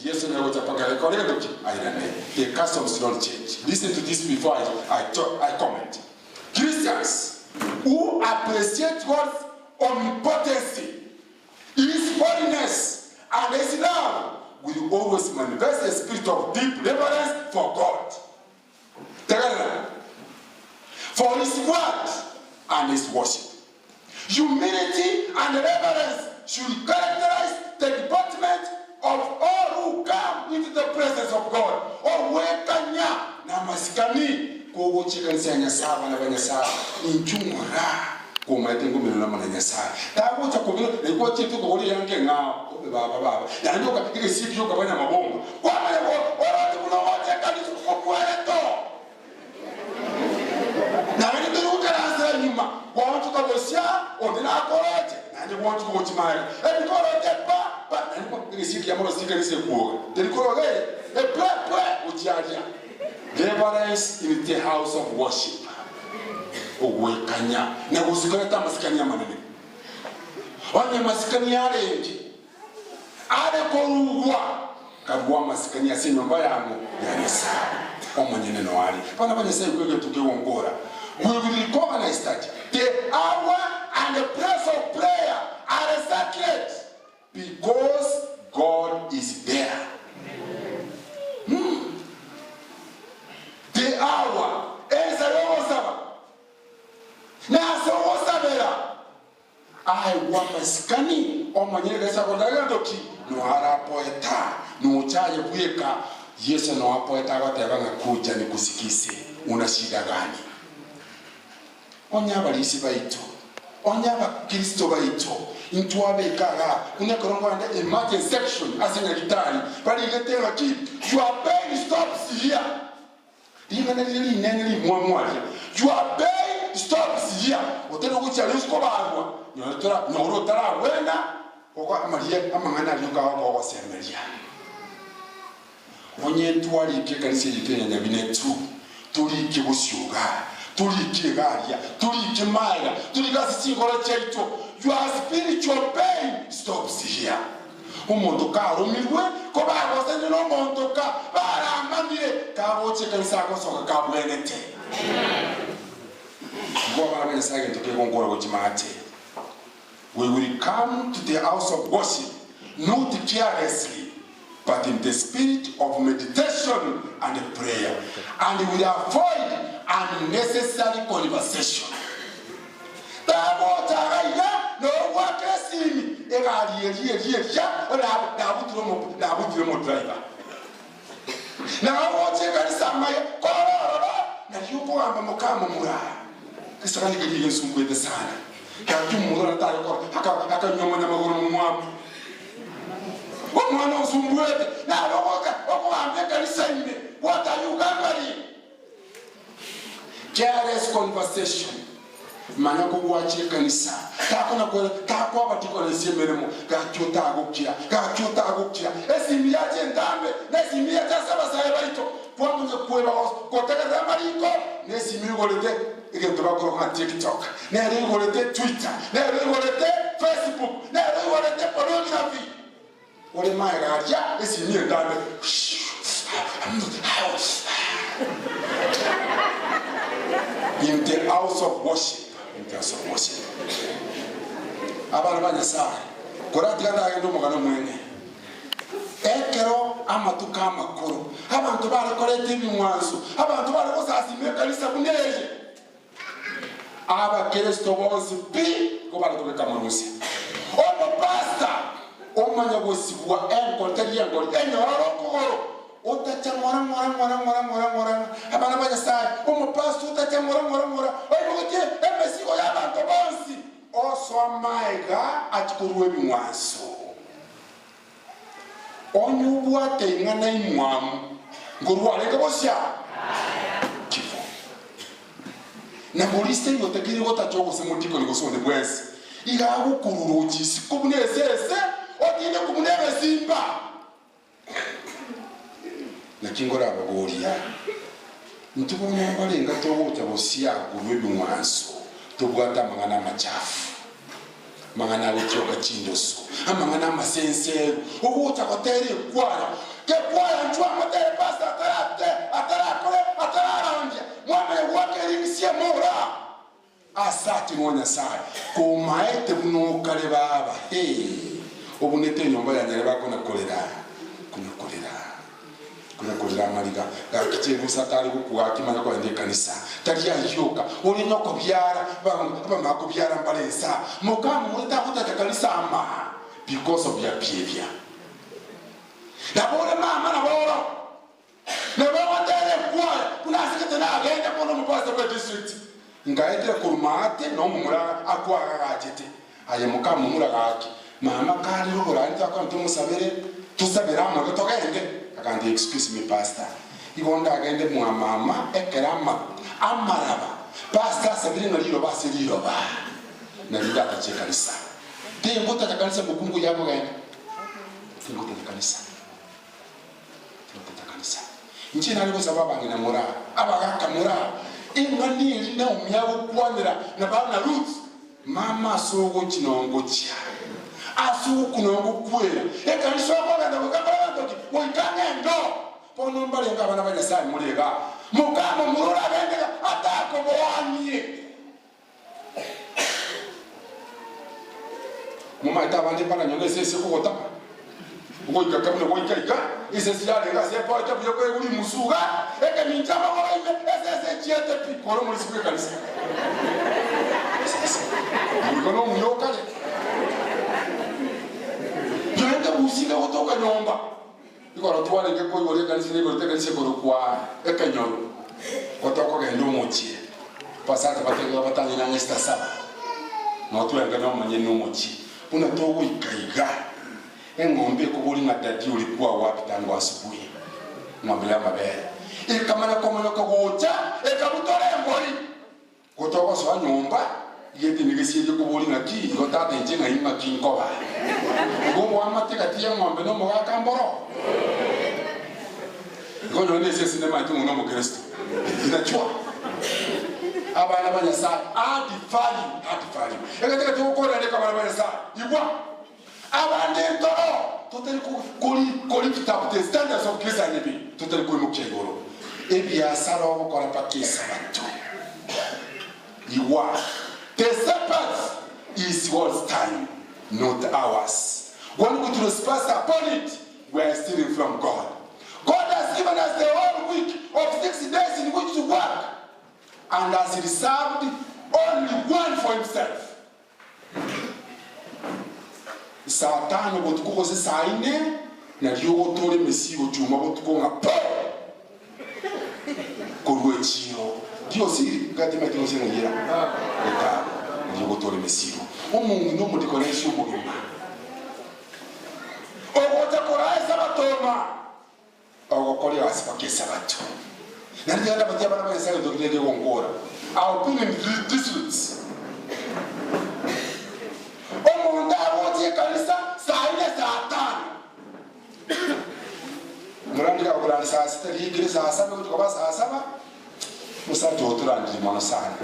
Speaker 16: Yesu na utapaka rekorendo ki airane. The customs don't change. Listen to this before I comment. Christians who appreciate God's omnipotency, His holiness, and His love will always manifest a spirit of deep reverence for God. For His word and His worship. Humility and reverence should characterize the department of all who come into the presence of God. Owekanya na masikani ko chikanisa nyasaba na banyasaba inchumura ko maitengo milona mananyasaba. Tabo cha kubilo liko chitu ko uri yanke ngao baba. Yani yoka kile sikyo kabanya mabongo. Kwa maana ora kuno wote kanisa ko kweto. Na wani biruka rasa nyuma. Want to go to Sia or the Nakorote, and you want to go to my and go to get back, but you see Yamoro Sticker is a poor. Then go away, a prayer with Yadia. Reverence in the house of worship. Oh, Kanya, Nagusukata Mascania Manani. On the Mascania age, Adekorua, Kabua Mascania Sinobayamo, Yanisa, Omanino Noari. Panama say we're going to go on Gora. We will recognize that the hour and the place of prayer are sacred because God is there. The hour lakini omanyire kanisa kondaga ndoki no arapoeta no chaye kueka Yesu no apoeta agateba ngakuja nikusikise una shida gani onyaba lisi baitu onyaba Kristo baitu intwabe kaga unekorongo ande emergency section asenga kitali bali getera ki your pain stops here ingana lili nene li mwamwaje your pain stops here otero kuchali usko bagwa nyotora nyoro tara wenda oko amarie amangana lyuka wako wasemeria onye ntwali ke kanise yitenya nyabinetu tuli ke busyuga tuli ke garia tuli ke maya tuli gasi singora chaito your spiritual pain stops here umuntu karumirwe ko bagosene no muntu ka baramandire kaboche kanisa kosoka kabwenete ngo baba nesage tukekongora kuchimate. We will come to the house of worship not carelessly but in the spirit of meditation and prayer, and we will avoid unnecessary conversation. What are you gathering? Careless conversation. Manako wache kanisa. Takona kwa takwa batiko nsemeremo. Gakyota agokya. Esimiyaje ndambe, nesimiyaje sabasa yabaito. Pwamunye kweba koteka zamariko, nesimigolete igento bakoro ka TikTok. Nerigolete Twitter, nerigolete Facebook, nerigolete pornography. Ole maega ya esimiye ndambe. In the house of worship. In the house of worship. Abana banyasara. Korati ganda agendo mugano mwene. Ekero amatuka amakuru. Abantu barakorete ibimwanzo. Abantu barakosasimye kanisa buneje. Aba Kristo bose bi ko baratobeka marusi. Omo pastor omanya bosibwa enkonteri engori enyoro kokoro. Utacha mora abana banyasara omo pastor utacha mora oyibuke emesigo y'abantu bonsi oso amaiga atikuruwe bimwanzo onyubwate ingana imwamu ngurwaleka bosya kifo na polisi yote kiri gotachogose mutiko nigosone bwese igagukururuki sikubunezeze otine kubunebe simba nakingora abagoria ntubonye balenga tobocha bosya kurwe bimwanzo tubwata mangana machafu mangana wetyoka chindoso amangana amasense obucha kotere kwara ke kwara ntwa motere pasta atararanja mwame wake ringisie mora asati monya sai ko maete buno kale baba obunete nyomba yanyere bakona kolera kuna mariga gakichebu satali kukuwa kimanya kwa ende kanisa takia yoka uri noko byara ba makubyara mbalesa mukamu mulita kutata kanisa ama because of your behavior na bora mama na bora na bora tele kwa kuna sikete na agenda kono mpasa kwa district ngaendera kurumate no mumura akwa gagachete aye mukamu mura gaki mama kali rubura nta kwa ntumusabere tusabira amago togende akandi excuse me pastor igonda agende mwa mama ekerama amaraba pastor sabiri no liro basi liro ba na lidata che kanisa ngota ta kanisa mukungu yabo gani ngota ta kanisa nchi nali kusababa ngina mura abagaka mura ingani lina umyago kwandira na bana Ruth mama sogo chinongocha asu kunongo kwera ekanisa kwaganda kugamba ndoki moikangendo pono mbale ngabana banyasai mulega mukama murura bendeka atako boanie muma itabandi pana nyonge sese kugotaka ugoika kabule goika ise siyale ngase pa tabu yoko uri musuga eke minjama ko ese chiete pikoro muri sikwe kanisa ngono muyokale kusile kutoka nyomba ikora twale ngeko ngore kanisa ngore tekanisa kwa ekanyoro kutoka ngendo mochie pasata batenge batangi na ngesta saba no tuenga no manye no mochi una togo ikaiga engombe ko boli ngadati ulikuwa wapi tangu asubuhi ngombe ya mabere ikamana komana ko gocha ekabutore ngori kutoka swa nyomba yeti nigesiye ko boli ngati yotate nje na inga kinkoba gomo amate kati ya ngombe no moga kamboro gono ne sese ne matu no mo Kristo inachwa abana banyasa add value ekateka tukora ne kabana banyasa igwa abande ndoro totali kuri kitapte standards of Christ and be totali kuri mukegoro ebia saro bokora pakisa batu igwa the Sabbath is God's time, not ours. When we trespass upon it, we are stealing from God. God has given us the whole week of 6 days in which to work, and has reserved only one for himself. Saa tano botuko se saa ine na ryogo tole mesigo chuma botuko ngapo korwe chiro dio siri ngati matino se ngira eta ryogo tole mesigo omungu no mudikonesha umugima ogota koraisa batoma ogokoli asipakesa batu nandi anda batia bana bana sale dokilege ngora our opinion districts omungu awotie kanisa saa ine saa tano murandi ka kurani saa sita ligire saa saba kutoka saa saba musato oturandi mwana sana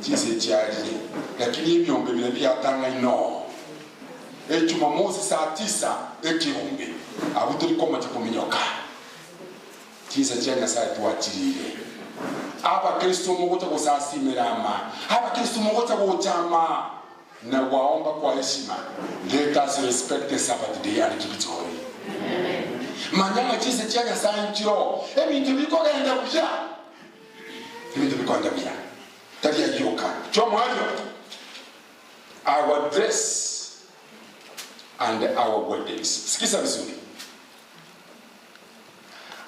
Speaker 16: chise chiaje lakini ibyombe bile byatanga ino Jumamosi saa 9 ekirumbe abuturi koma cyakuminyoka chise cyanya saa tuachirire aba Kristo mugota gusasimirama aba Kristo mugota guchama na waomba kwa heshima. Let us respect the Sabbath day and keep it holy. Manyanga chise cyanya saa nchiro ebintu bikogenda kuja ebintu bikonda bya tari yayoka chomwayo our dress and our weddings. Sikiza vizuri.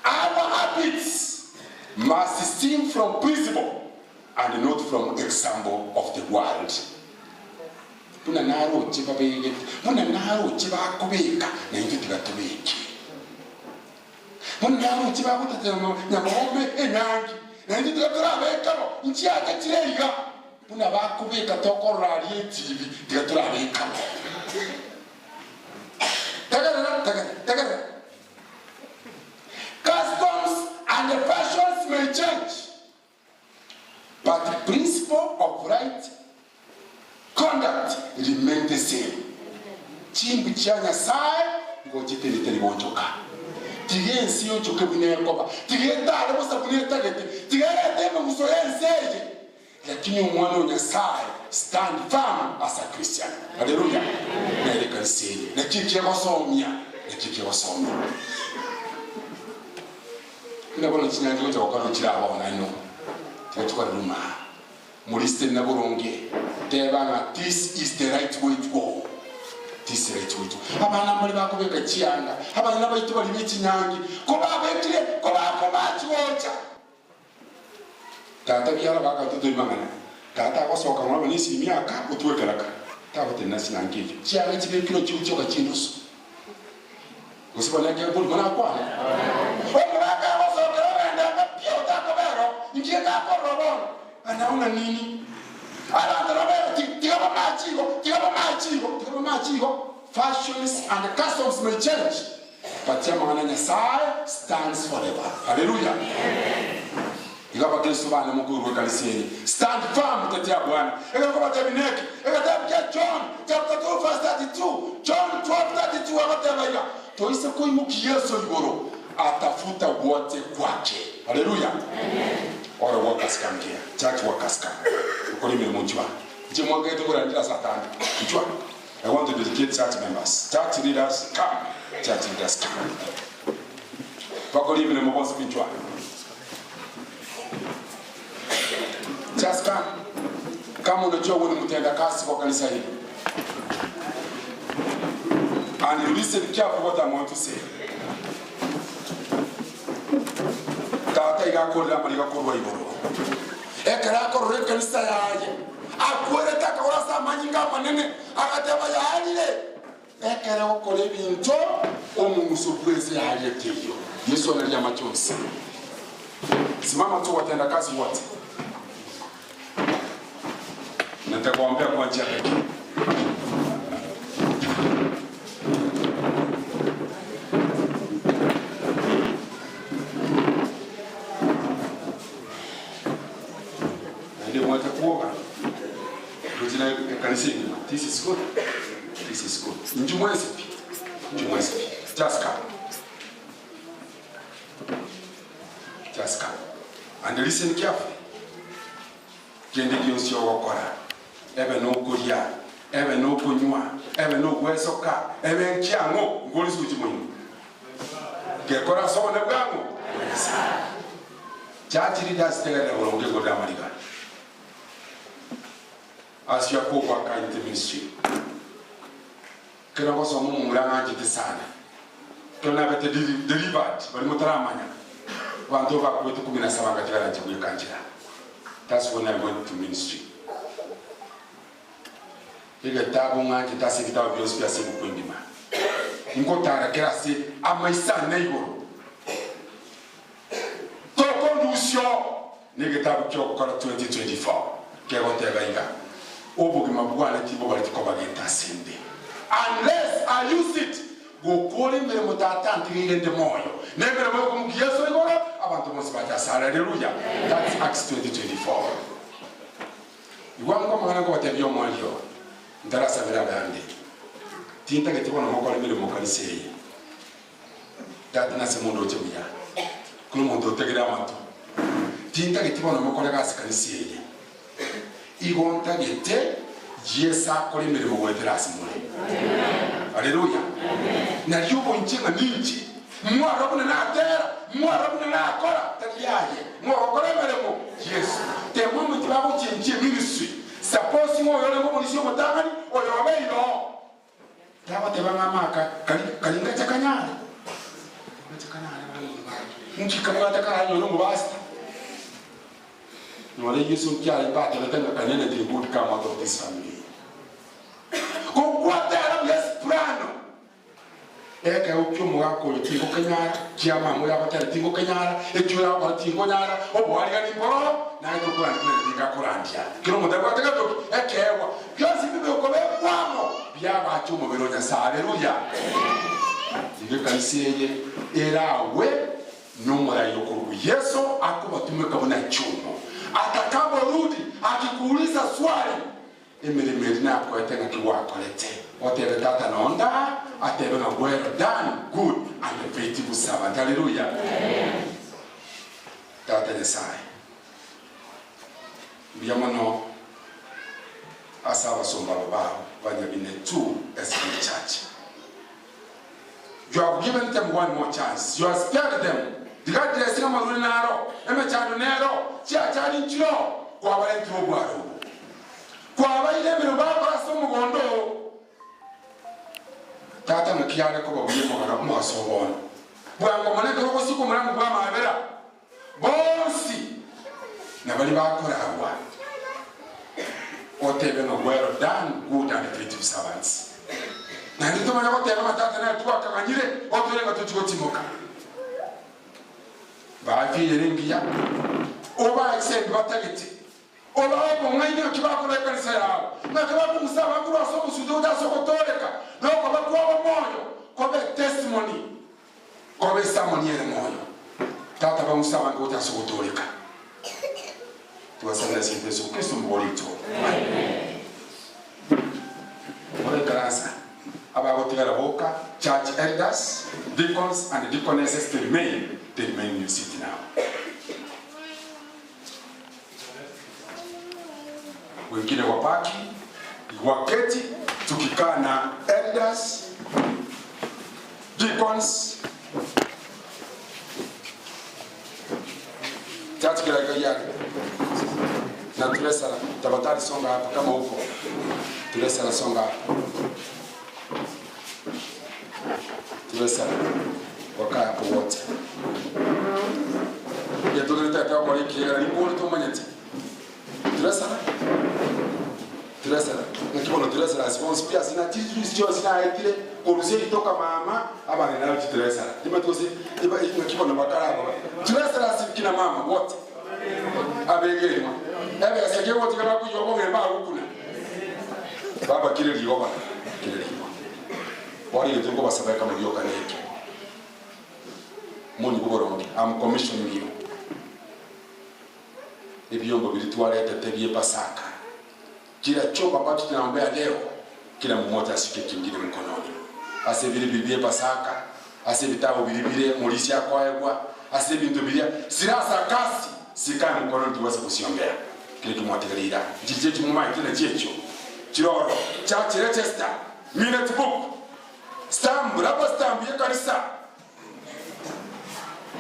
Speaker 16: Our habits must stem from principle and not from example of the world. Puna naro chiba bege, puna naro chiba kubeka na ingi tigatubeki. Puna naro chiba kutatema nyamombe enyangi na ingi tigaturabeka no nchi yake tireiga. Puna bakubeka toko rali TV tigaturabeka. Customs and the fashions may change, but the principle of right conduct remain the same. Chimbi chanya sai ngoje tele bonjoka. Tige nsiyo choke bune koba. Tige ndale bosa bune tagete. Tige teme musoyenseje. Lakini umwana wa Nyasaye stand firm as a Christian. Hallelujah. Na ile kanisa na kiki basomya, na kiki basomya. Ina bolo kinyange ngo cyakora kiraba onano. Cyatwa ruma. Muliste na boronge. Tebanga this is the right way to go. This is the right way to. Abana muri bakobeka cyanga. Abana bayitu bali bikinyange. Ko babetire, ko bakobachiwocha. Tata byara baka tutoimangana. Tata wasoka mwana nisi myaka utuwekelaka. Taba tenasi nangeje. Cyanga kibe kilo cyucyoka kindusu. Usibona ke buli mwana kwana. Omuraka wasoka wenda pio takobero. Ngiye ka korobon. Anaona nini? Ala robero tiga machigo. Fashions and customs may change. But Yamana Nyasaye stands forever. Hallelujah. Igaba Kristo bana mukuru kanisa. Stand firm tetea Bwana. Ekaba tabineki. Ekaba John chapter 2 verse 32. John 12:32 akatabaya. Toisa koimuki Yesu igoro atafuta wote kwake. Hallelujah. Amen. All workers come here. Church workers come. Ukolime mujwa. Je mwangete kwa ndira satani. Mujwa. I want to dedicate church members. Church leaders come. Church leaders come. Ukolime mbozi mujwa. Just come. Kama unajua wewe ni mtenda kazi kwa kanisa hili. And listen carefully what I'm going to say. Tata igakorera mariga korwa igoro. Ekara korre kanisa yaje. Akwere takora sa manyinga manene agateba yaje. Ekara okore binto omuso bweze yaje tiyo. Yesu analia machozi. Simama tu watenda kazi wote. Nitakwambia kwa njia pekee. This is good. This is good. Njumwesipi. Just come. Just come. And listen carefully. Kende gyonsi okokora. Ebe no koria. Ebe no konywa. Ebe no kwesoka. Ebe nkiango. Ngoli suji mwenye. Gekora somo ne bwangu. Church leaders tegere olonge goda mariga. As you are co-worker in the ministry. Kena koso mu mulanga njite sana. Kena bete delivered bali mutaramanya. Wanto ba kwetu 17 katika njibu kanjira. That's when I went to ministry. Ige tabu nganje tasi kitabu byose byase bukwindima. Ngotara kerasi amaisa neighbor. Toko ndusyo nige tabu kyokora 2024. Kego tebaiga. Obugima bwana tibo bali tikoba gentasinde. Unless I use it go calling me mutatanti ngende moyo. Nemere moyo kumkiyeso igora abantu bose bajasa. Hallelujah. That's Acts 20:24. Iwango mwana ko batebyo moyo. Ndarasa bera bande. Tinta ke tibona moko lemere mokaniseye. Data na semondo chebuya. Kuno mondo tegera mato. Tinta ke tibona moko lega sikaniseye. Igonta gete Jesa kole mirimo weterasi mure. Haleluya. Na yubo nchenga ninchi. Mwarabuna na atera, mwarabuna na akora takiyaye. Mwakora mirimo Yesu. Temwe mutibabo chenche ministry. Suppose mo yole mo mulisyo mutangani oyobe ino. Taba tebanga maka kalinga chakanyale. Nchikamwa takara nyono mubasta. Nwale Yesu kiale bate letanga kanene the good come out of this family. Kukwatera plano. Eka ukyo mwako tingo kenyara, kiama moya batera tingo kenyara, ekyo kwa tingo nyara, obwali gani mboro, na ito kwa ndinga kurandia. Kiro mudagwa tagado ekewa. Byosi bibe ukobe kwamo. Byaba cyumo bironya sa haleluya. Ige kaniseye erawe numara yokuru Yesu akubatumeka bona cyumo. Atakaporudi akikuuliza swali emiremeri nako etenga kiwako lete otebe tata nonda atebe na well done good and faithful servant. Hallelujah. Amen. Tata Nesai biamono asaba somba babao banyabine 2 as a church. You have given them one more chance. You have spared them. Dikati ya singa maruni naro, eme chadu nero, chia chadi nchilo, kwa wale ntubu waro. Kwa wale ile mirubako raso mugondo. Tata mkiane kwa babuye mwara mwasobona. Bwango maneke roko siku mwangu kwa maabera. Bonsi. Na bali bakora awa. Otebe no well done, good and faithful servants. Na ndito mwana kote ya matata na tuwa kakanyire, otole ngatuchiko timoka. Bafi yerengiya oba extend batagiti oba obo ngayine kibako na kanisa yao na kibako musaba kuru aso musudo da so kotoleka no ko bakwa moyo ko be testimony ko be samoni ere moyo tata ba musaba ngo ta so kotoleka tuwasana si Yesu Kristo mbolito amen. Ore kanisa aba gotigara boka church elders, deacons and deaconesses remain. They remain in your city now. Wengine wabaki waketi tukikaa na elders, deacons, church kila na tulesala tabatari songa hapa kama huko tulesala songa hapa tulesa wakaya ko wote ya tuleta ta kwa ikira limboni to manyati tulesa nakibono tulesa response pia sina tizu sio sina etire kuruzie itoka mama aba ninayo tulesa tima tose iba nakibono bakara tulesa kina mama wote abegeri ebe asake wote kama kujogo ngeba ukuna baba kile liyoba wali ndio kwa sababu kama liyoka neke muni kuboronge am commissioning you ebyombo bilitwaleta tebye Pasaka kila chombo ambacho tunaombea leo kila mmoja asike kingine mkononi ase vile bibie Pasaka ase vitabu bilibile mulisi akwaegwa ase bintu bilia sirasa kasi sikani mkononi tuweze kusiombea kile kimwategelira jije tumumai kile checho kiroro cha Register minute book stamp raba stamp ya kanisa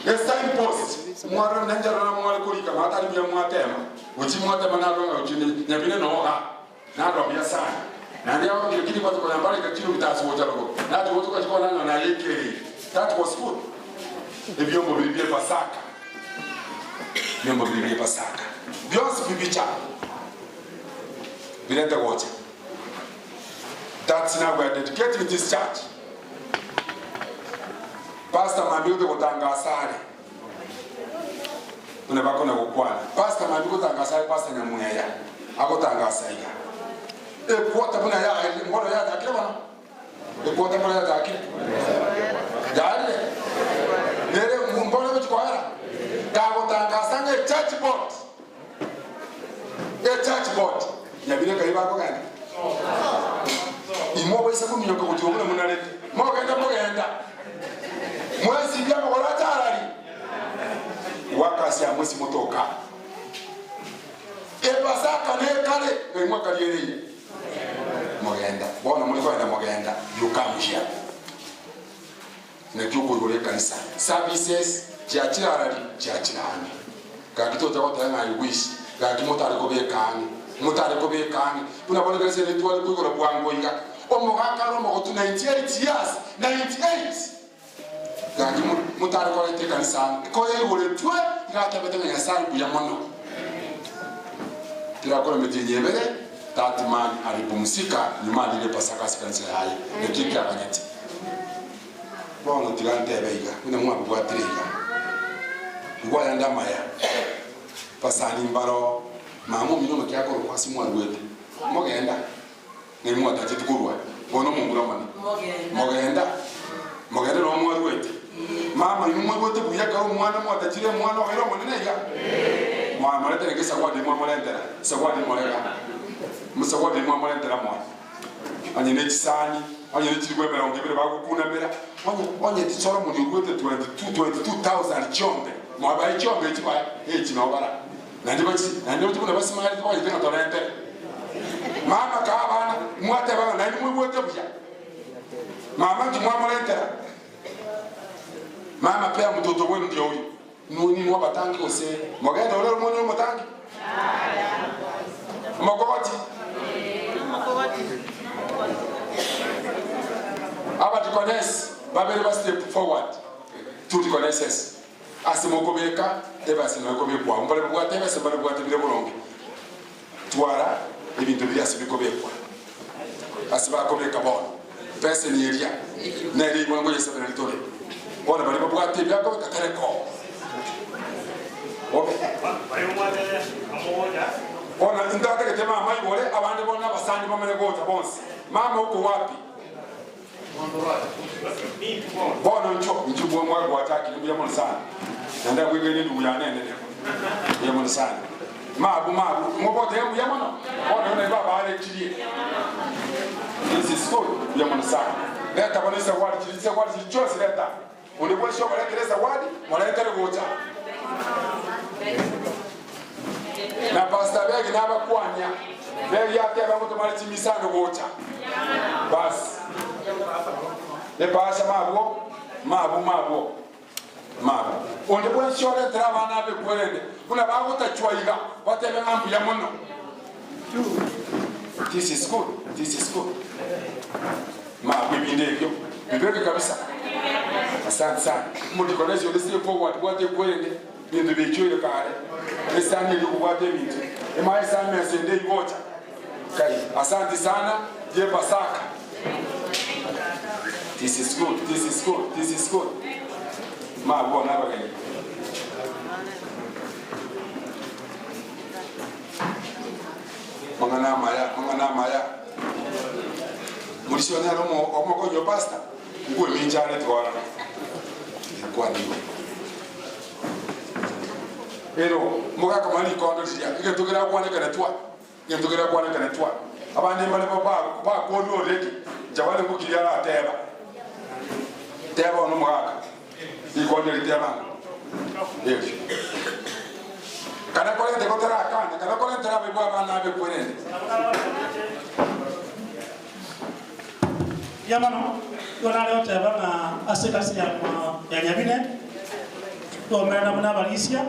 Speaker 16: the signpost mwaro nanjara na mwaro kulika matali bya mwatema uchi mwatema na ronga uchini nyabine noha na ndo bya sana na ndio kile kwa kwa mbali kakilo bitasu wote loko na ndio wote kwa nani na yeke that was good ebyombo bilibye Pasaka byombo bilibye Pasaka byose bibicha bilete wote. That's now we are dedicating this church. Pastor Mabiude kutangasari. Tunabako na kukwana. Pastor Mabiude kutangasari Pastor Nyamuya. Ako tangasari. Kuota buna ya ngono ya takile bana. Kuota buna ya takile. Dale. Nere mbona bichkwara. Kago tangasanga church board. Church board. Yabile kaiba ko gani. Imoba isa kumyoko kujobuna munalete. Mogenda. Mwezi bya mukora tarari. Wakasi ya mwezi motoka. Pasaka ne kale mwaka liye. Mogenda. Bona muliko enda mogenda. Yukamjia. Nekyuko yole kanisa. Services chiachirari chiachirani. Kakito kwa tanga wish. Kakimota alikobekani. Mutare kobekani. Unabona kanisa letu walikuwa na bwango inga. Omogaka romo to 98 years. 98. Gaki mutare kwa lete kanisa. Ko yule twe ngata betanga ya sangu ya mono. Tirakora metinyebele that man alipumzika nyuma ile Pasaka kanisa hai. Nikika kanyati. Bono tirante beiga. Una mwa kwa triga. Ngwa yanda maya. Pasani mbaro mamu mino kyako kwa simu alwete. Mogenda. Ni mwa tati tukurwa. Bono mungura mani. Mogenda no mwa alwete. Mama ni mwa alwete buya ka mwana mwa tati le mwana wa romo nega. Mwa mara tene kesa kwa de mwa molendera. Sawadi mwa lega. Musawadi mwa molendera mwa. Anye ne tsani, anye ne tsigwe mera ongebere ba kukuna mera. Anye tsora mu alwete 22,000 chombe. Mwa ba chombe tsikwa chino bara. Nandi kuna basi mali kwa yitenga tonente. Mama ka bana mwate bana nandi mwibote buya. Mama tumwamolentera. Mama pia mtoto wenu ndio huyu. Nuni wabatangi ose. Mogenda ole mwenye mutangi. Mogoti. Aba tukones babere ba step forward. Tu tukoneses. Asimokobeka eba sinokobekwa. Umbale bwa tebe sebale bwa tebe bolonge. Twara ebintu bya sibikobekwa. Asiba kobeka bono. Pesa ni eria. Na eri mwango yesa bana litore. Bona bali bwa tebe yako kakareko. Okay. Ona indata ke tema mai bole abande bona basandi bamene gota bonse. Mama uko wapi? Bona nchubo mwa kwa taki ndugu yamona sana. Nenda kwigeni ndugu ya nene ne. Yamona sana. Mabu ngobote yamona. Bona ne baba ale chiri. This is good. Yamona sana. Leta bana isa wadi chiri isa wadi chose leta. Ule bwa shoba leta isa wadi, wala leta gota. Na pastor begi na bakwanya. Begi yake abamuto mali chimisano gota. Bas. Le pasa mabu. Onde bwa shore trava na be kwelende. Kuna bago ta chwaiga. Watebe ngambu ya mono. This is good. Mabu bindevyo. Mbele kabisa. Asante sana. Mudikonezi olesi forward kwate kwende. Bintu bichuye kale. Esani likukwate bintu. Ema esani mesende ibocha. Kai. Asante sana. Je Pasaka. This is good. This is good. This is good. Ma bona bagani. Mangana maya. Murishona omo ko yo pasta. Ngwe minjane twala. Kwa nini? Pero muga kamali kondo dia. Iketugera kwa ne kana twa. Abandi mbale ba ko no leki. Jawale ko kiyala ateba. Teba no muga. Ikondo liteba. Yes. Kana kole de kotara kana, kana kole tera be bwa bana be kwene.
Speaker 17: Yamano, yona leo teba na asekasi ya nyabine. To mena mna balisia.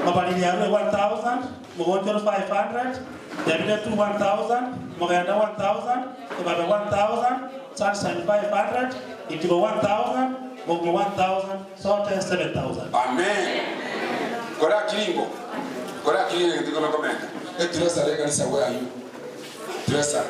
Speaker 17: Mabali ya 1000, mgonjwa 500, nyabine 1000, mganda 1000, baba 1000, sasa 500, itibo 1000, mgmo 1000, sote 7000.
Speaker 16: Amen. Kora kilingo ndiko komenda. Etresa rega nisa where are you? Tresa.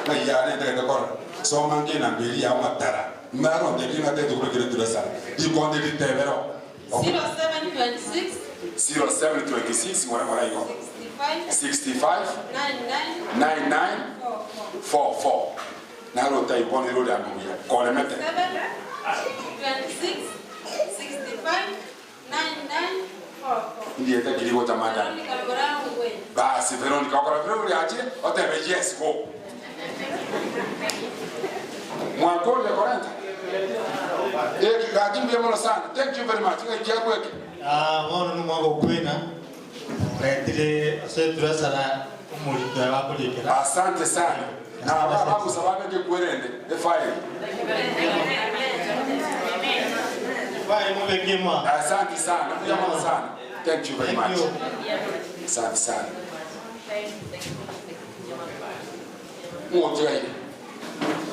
Speaker 16: Na yale ndege kora. So mangi na mbili ya matara. Maro ndege na ndege kuro kile tresa. Ikonde litebero.
Speaker 18: 0726
Speaker 16: 0726 mwana iko. 65 99 44. Nalo tai poni rodi ambuya. Kole mete.
Speaker 18: 26 65 99
Speaker 16: Ndiye ta kiligo ta madam. Basi Veronica kwa Veronica aje otebe yes go. Mwakole koranta. Eki gadimbye mono sana. Thank you very much. Ngai kweke.
Speaker 1: Mono no mwago kwena. Retire setura sana umulika bakulikira.
Speaker 16: Asante sana. Na baba musababe ke kwerende. Efai.
Speaker 1: Bye mubekema.
Speaker 16: Asante sana. Kuyamana sana. Thank you very much. Asante sana.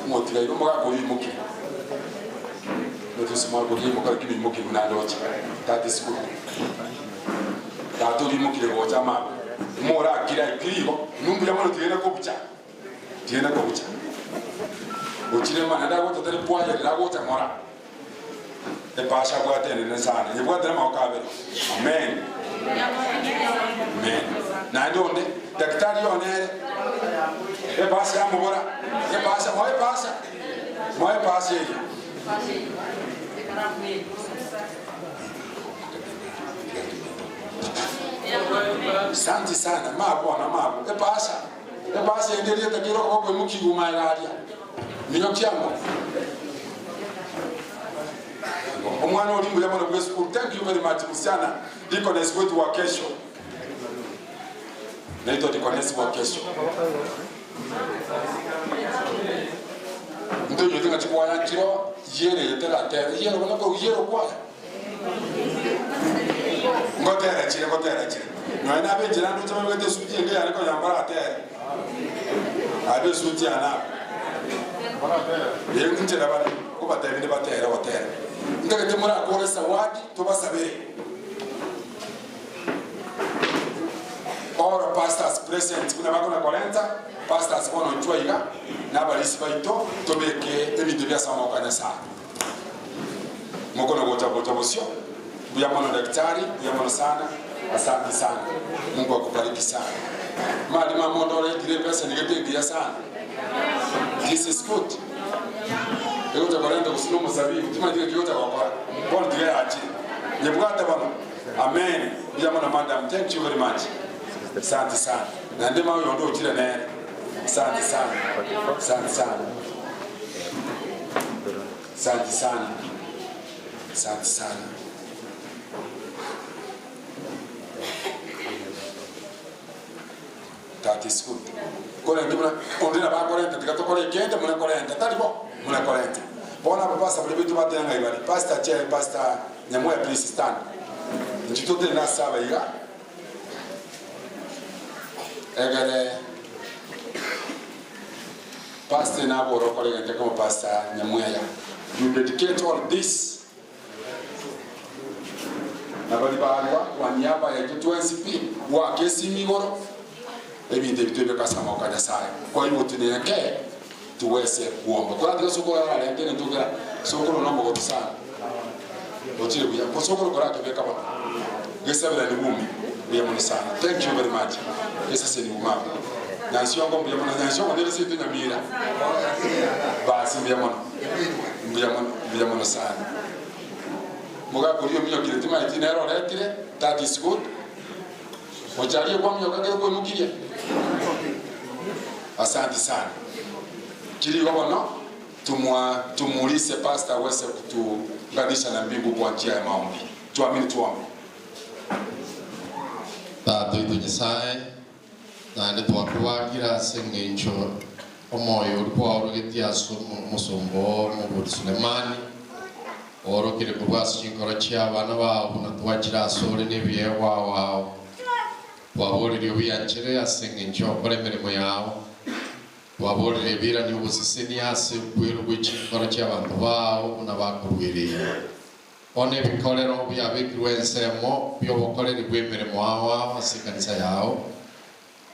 Speaker 16: Motigai no mga kuri muki. Noto suma kuri muka kiri muki na lochi. That is good. Tato di muki le bocha ma. Mora kira kirigo. Numbi ya mano tiena kobucha. Uchile mana da wota tele poya la wota mora. E pasha kwa tene ne sana. Ye kwa tene maukabe. Amen. Amen. Na ndonde daktari onere. E pasha mora. E pasha moe pasha ye. Santi sana mabo. E pasha endelee takiro kwa muki gumairadia. Niyo kiamo. Omwana olimbu ya mwana school. Thank you very much msichana. Deaconess wetu wa kesho. Naitwa Deaconess wa kesho. Ndio yote ngachukua ya kiro yere yetera tera yere bana ko yere kwa. Ngotera chire. Mwana abe jira ndo chama ngate suti nge ya ko yambara tera. Abe suti ana. Yeye nchera bana ko batebine batera watera. Ndagate mura akore sawadi tubasabire. All pastors present kuna bakona kolenta pastors bono chwaiga na balisi baito tobeke ebintu bya sama okanya sana. Mkono gocha bosio. Buya mwana daktari, buya mwana sana. Asante sana. Mungu akubariki sana. Mali mama ndole dire pesa nigete sana. This is good. Ego takwenda kusino musabibu tima ndio kiota kwa bon dire achi nyebwata bana amen ya mwana madam thank you very much asante sana na ndema yondo chile naye asante sana that is good kole ndimna ondina ba korenta tikatokole kende muna korenta talibo muna korenta bona papa sabule bitu batenga ibali pastor chair pastor nyamoya please stand njitote na saba iga egere Pastor Naboro colleague and come Pastor Nyamuya. You dedicate all this. Nabali barwa wanyaba ya G2NCP wa kesi migoro. Ebi ndebitwe kasama okada sai. Kwa hiyo tuneke tuweze kuomba. Kwa hiyo sokolo la lente ntugira sokolo nombo ko sana. Otile buya ko sokolo ko rake beka ba. Gesabela ni bumi. Buya mun sana. Thank you very much. Esa se ni buma. Nansi yango buya mun nansi yango ndele situ na mira. Basi buya mun sana. Muga kuriyo miyo kile tima itinero letire. That is good. Mojalie kwa miyo kage ko nukiye. Asante sana. Kili gono tumulise pastor wese kutuunganisha na mbingu kwa njia ya maombi. Tuamini tuombe.
Speaker 7: Tatu itu Nyasaye na ndi twakwagira sengencho omoyo ulikuwa urugitia musumbo mu Sulemani orokire kurwasa chinkoro cha abana bawo na twakira sore nebiye wawo waborire ubiyanchere asengencho okore mirimo yawo waborire bira ni ubusiseni ase kwero gwichinkoro cha abantu bawo na bakurwiriye one bikorero byabikirwe ensemo byobokorera bwemirimo wawo asikanisa yawo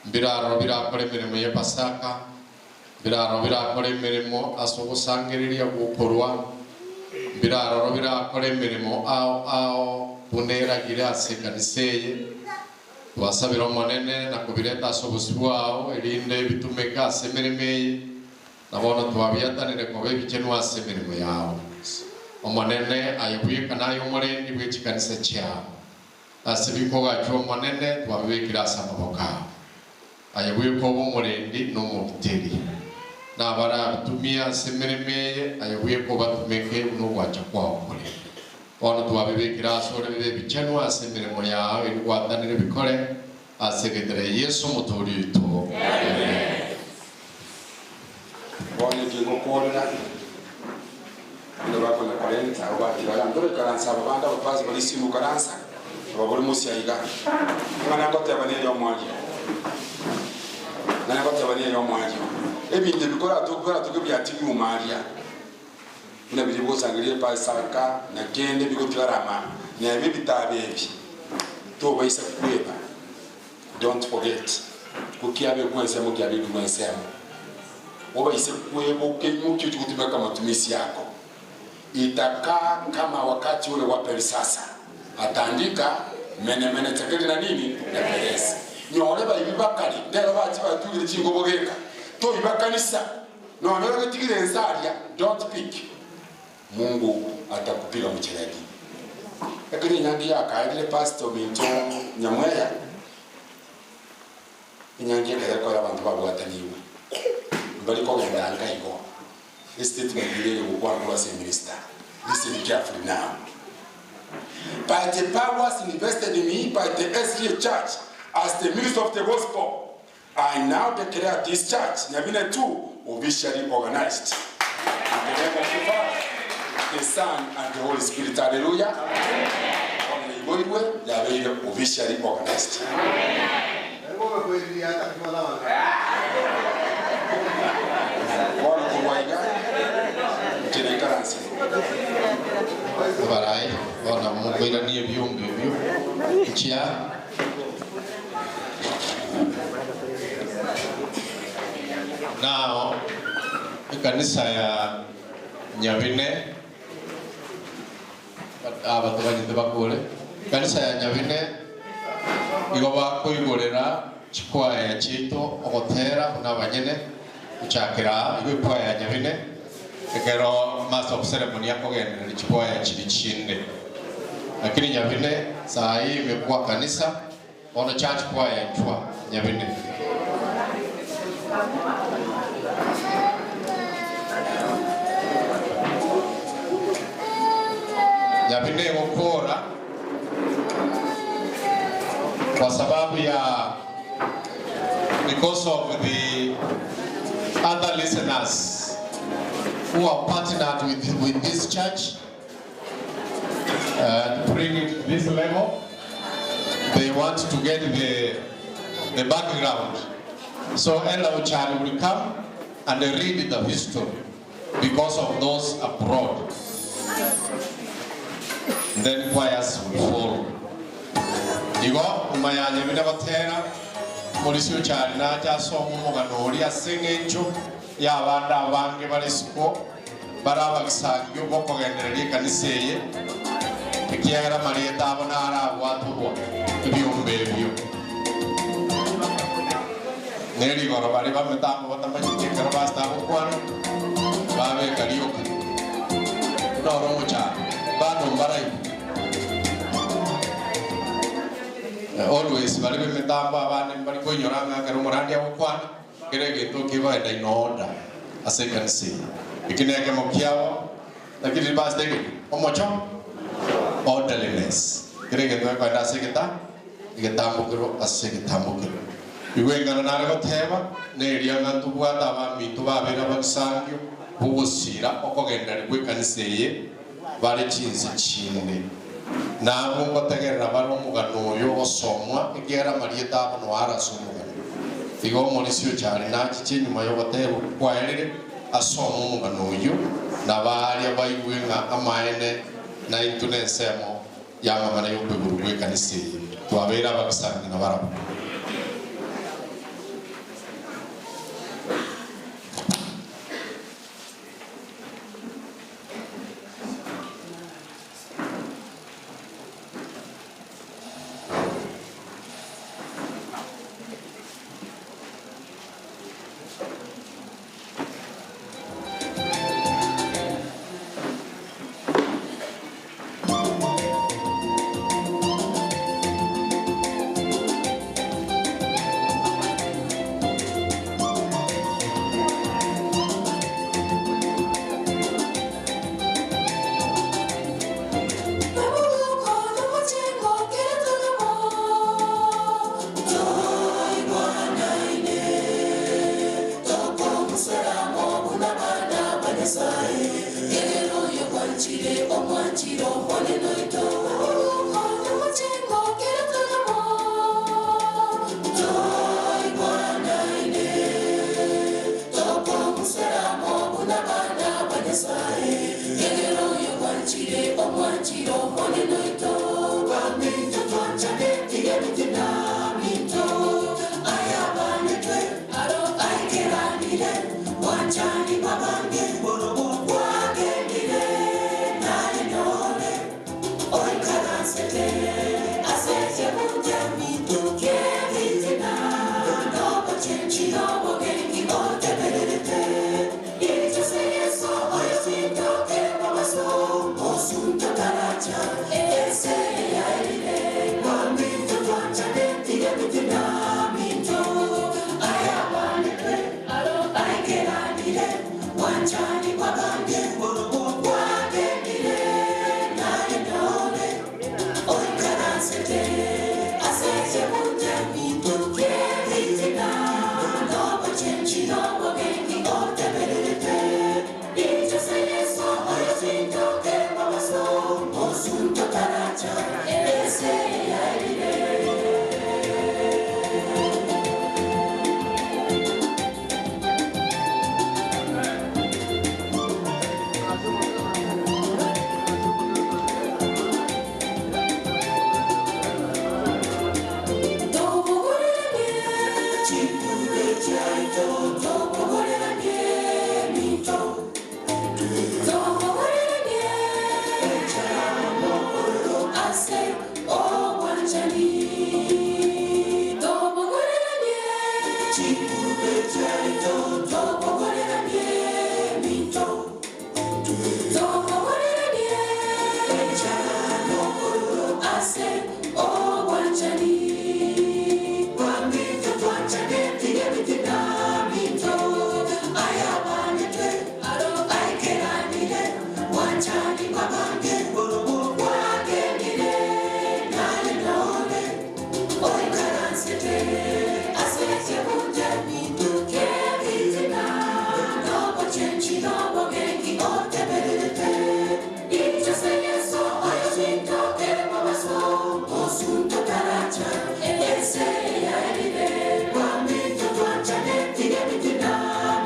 Speaker 7: biraro birakora imirimo ya Pasaka biraro birakora imirimo asogosangiriria gukorwa biraro birakora imirimo ao buneragira asikanise wasabira monene na kubireta asobuswawo erinde bitumeka asemirime nabona twabiyatanire kobe bikenu asemirimo yawo omonene ayobuye kanayo murendi bwechikanisa cyawo asibiko gacho monene twabikira samaboka ayobuye ko bumurendi no mubiteri nabara bitumia semirime ayobuye ko batumeke no gwacha kwawo kure ono twabibikira sore bibe bikenu asemirimo yawo irwatanire bikore asegendere Yesu mutorito amen.
Speaker 16: Bone jingo korera ndo bako na kalenta abati barandore karansa babanda bafazi balisi mu karansa baburi musi yayiga mwana ngote abane yo mwaje nana ngote abane yo mwaje ebinde bikora tukubyati mu Maria na bilibo sangiriye Pasaka na kende bikotirama na bibitabebi to bayisa kweba. Don't forget kukiabe kwense mu kiabe kwense obayise kwebo kenyu kutumika matumizi yako itakaa kama wakati ule wa Perisasa atandika mene tekeli na nini na Peresi nyore ba ibibakari ndero bati batugire kingo bogeka to ibakanisa no ndero getigire nsaria don't pick Mungu atakupiga mcheledi ekiri nyangi yakaidile pastor Binto Nyamweya nyangi yako abantu babwataniwe mbali ko nganga iko statement ile kwa minister. Listen carefully now. By the powers invested in me by the SDA Church as the minister of the gospel, I now declare this church, Nyabine 2, officially organized. In the name of the Father, the Son, and the Holy Spirit. Hallelujah. Amen. Officially organized.
Speaker 7: Barai, ona mungwira ni byungu byo chia now kanisa ya Nyabine abantu banyite bakole kanisa ya Nyabine igoba kuigorera chikwaya chito ogotera n'abanyene uchakira igwa ya Nyabine ekero master of ceremony yako gene chikwaya chiri chinde lakini Nyabine saa hii imekuwa kanisa ona church choir chwa Nyabine Nyabine ngokora kwa sababu ya because of the other listeners who are partnered with this church to bring it to this level. They want to get the background. So Ella Ochari will come and read the history because of those abroad. And then choirs will follow. Igo umayanye bine batera muri sio cyane naja so mu ganori asengecho yabanda abange barisiko barabagisagyo boko gendereri kaniseye ikiagara marieta abona ara watu byumbe byo neri goro bari bametambo batambaje karabasta kwano babe karioka ndoro mucha bano mbarai always bari bemetamba abane bari konyoranga karumurandi akwana kerege to kiba enda inoda asekansi ikineke mokiawa lakini basta iki omocho orderliness kerege to kwa enda seketa igetambukiro aseketambukiro iwengana nare bateba neria ngantu bwata ba mitu babera baksangyo bugusira okogenda rikwekanisiye bari chinzi chinde nabo ngotegerera baro mugano yo osomwa igera marieta abano arasomwa igo muri sio cyane naki kinyuma yo batebo kwaerere asomwa mugano yo nabari abayigwenga amaene na intunesemo yamamana yo kwegurwe kanisiye twabera baksangyo nabarabo.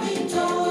Speaker 19: Minto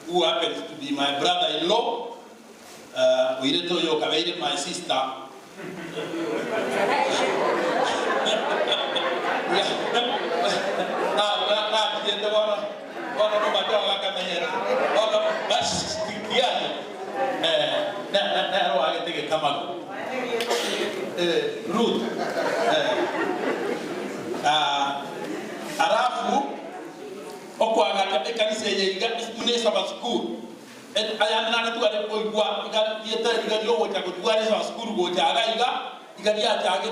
Speaker 19: who happens to be my brother-in-law. We don't know my sister. Ruth. Arafu okwaga ka kanisa ye iga mune saba school aya na tu ale ko igwa iga dieta iga yo wota ko tuare saba school go jaga iga dia jage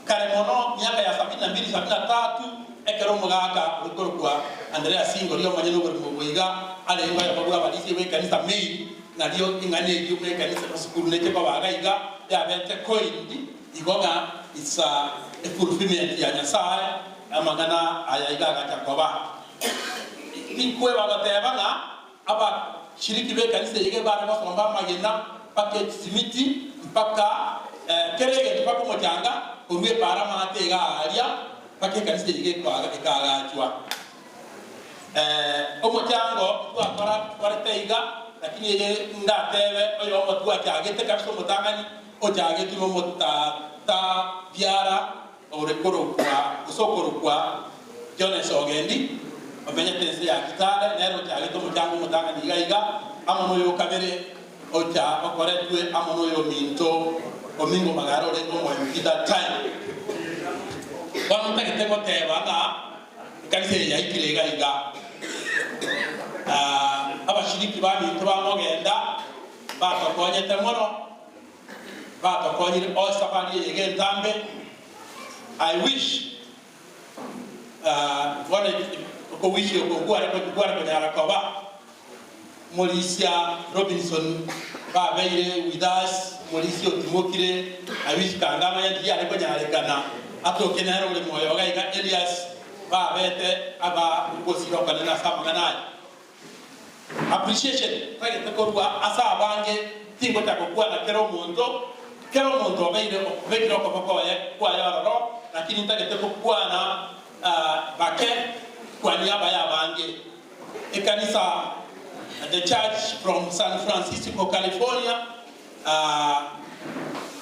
Speaker 19: kare mono miaka ya 72 73 ekero mugaka urikoro kwa Andrea Singo rio manyeno go iga ale iga ya babu abadisi we kanisa mei na dio ingane dio me kanisa school ne ke baba iga ya bete koindi igoga is a fulfillment ya Nyasaye amagana aya iga ga takoba ni kwe bagateba nga aba shiriki be kanisa yige bana basomba magena package simiti mpaka kerege mpaka mojanga urwe para mate ga aria package kanisa yige kwa ikaga chwa omojango kwa para teiga lakini yeye ndatebe oyo motwa chagete kapso motangani ojage tuno mota ta biara orekoro kwa usokoro kwa Jones Ogendi omenye tense ya kitale nero chage to mujango mutanga niga amono yo kabere ocha okoretwe amono yo minto omingo magaro le mo mkita time wano take teko teba na kanise ya ikirega iga abashiriki ba minto ba mogenda ba to konye temono ba to konye o safari yege ntambe. I wish ko wishi ko gwara ko nyara ko ba Mauricia Robinson ba beire with us Mauricio Timokire I wish kangama ya dia ko nyara kana ato kenero le moyo ga iga Elias ba bete aba ko siro kana na sama kana appreciation pale ko ruwa asa bange tingo ta ko kwa na kero mondo beire ko kwa ya ro lakini nitake kwa na bake kwa niaba ya bange kanisa the church from San Francisco California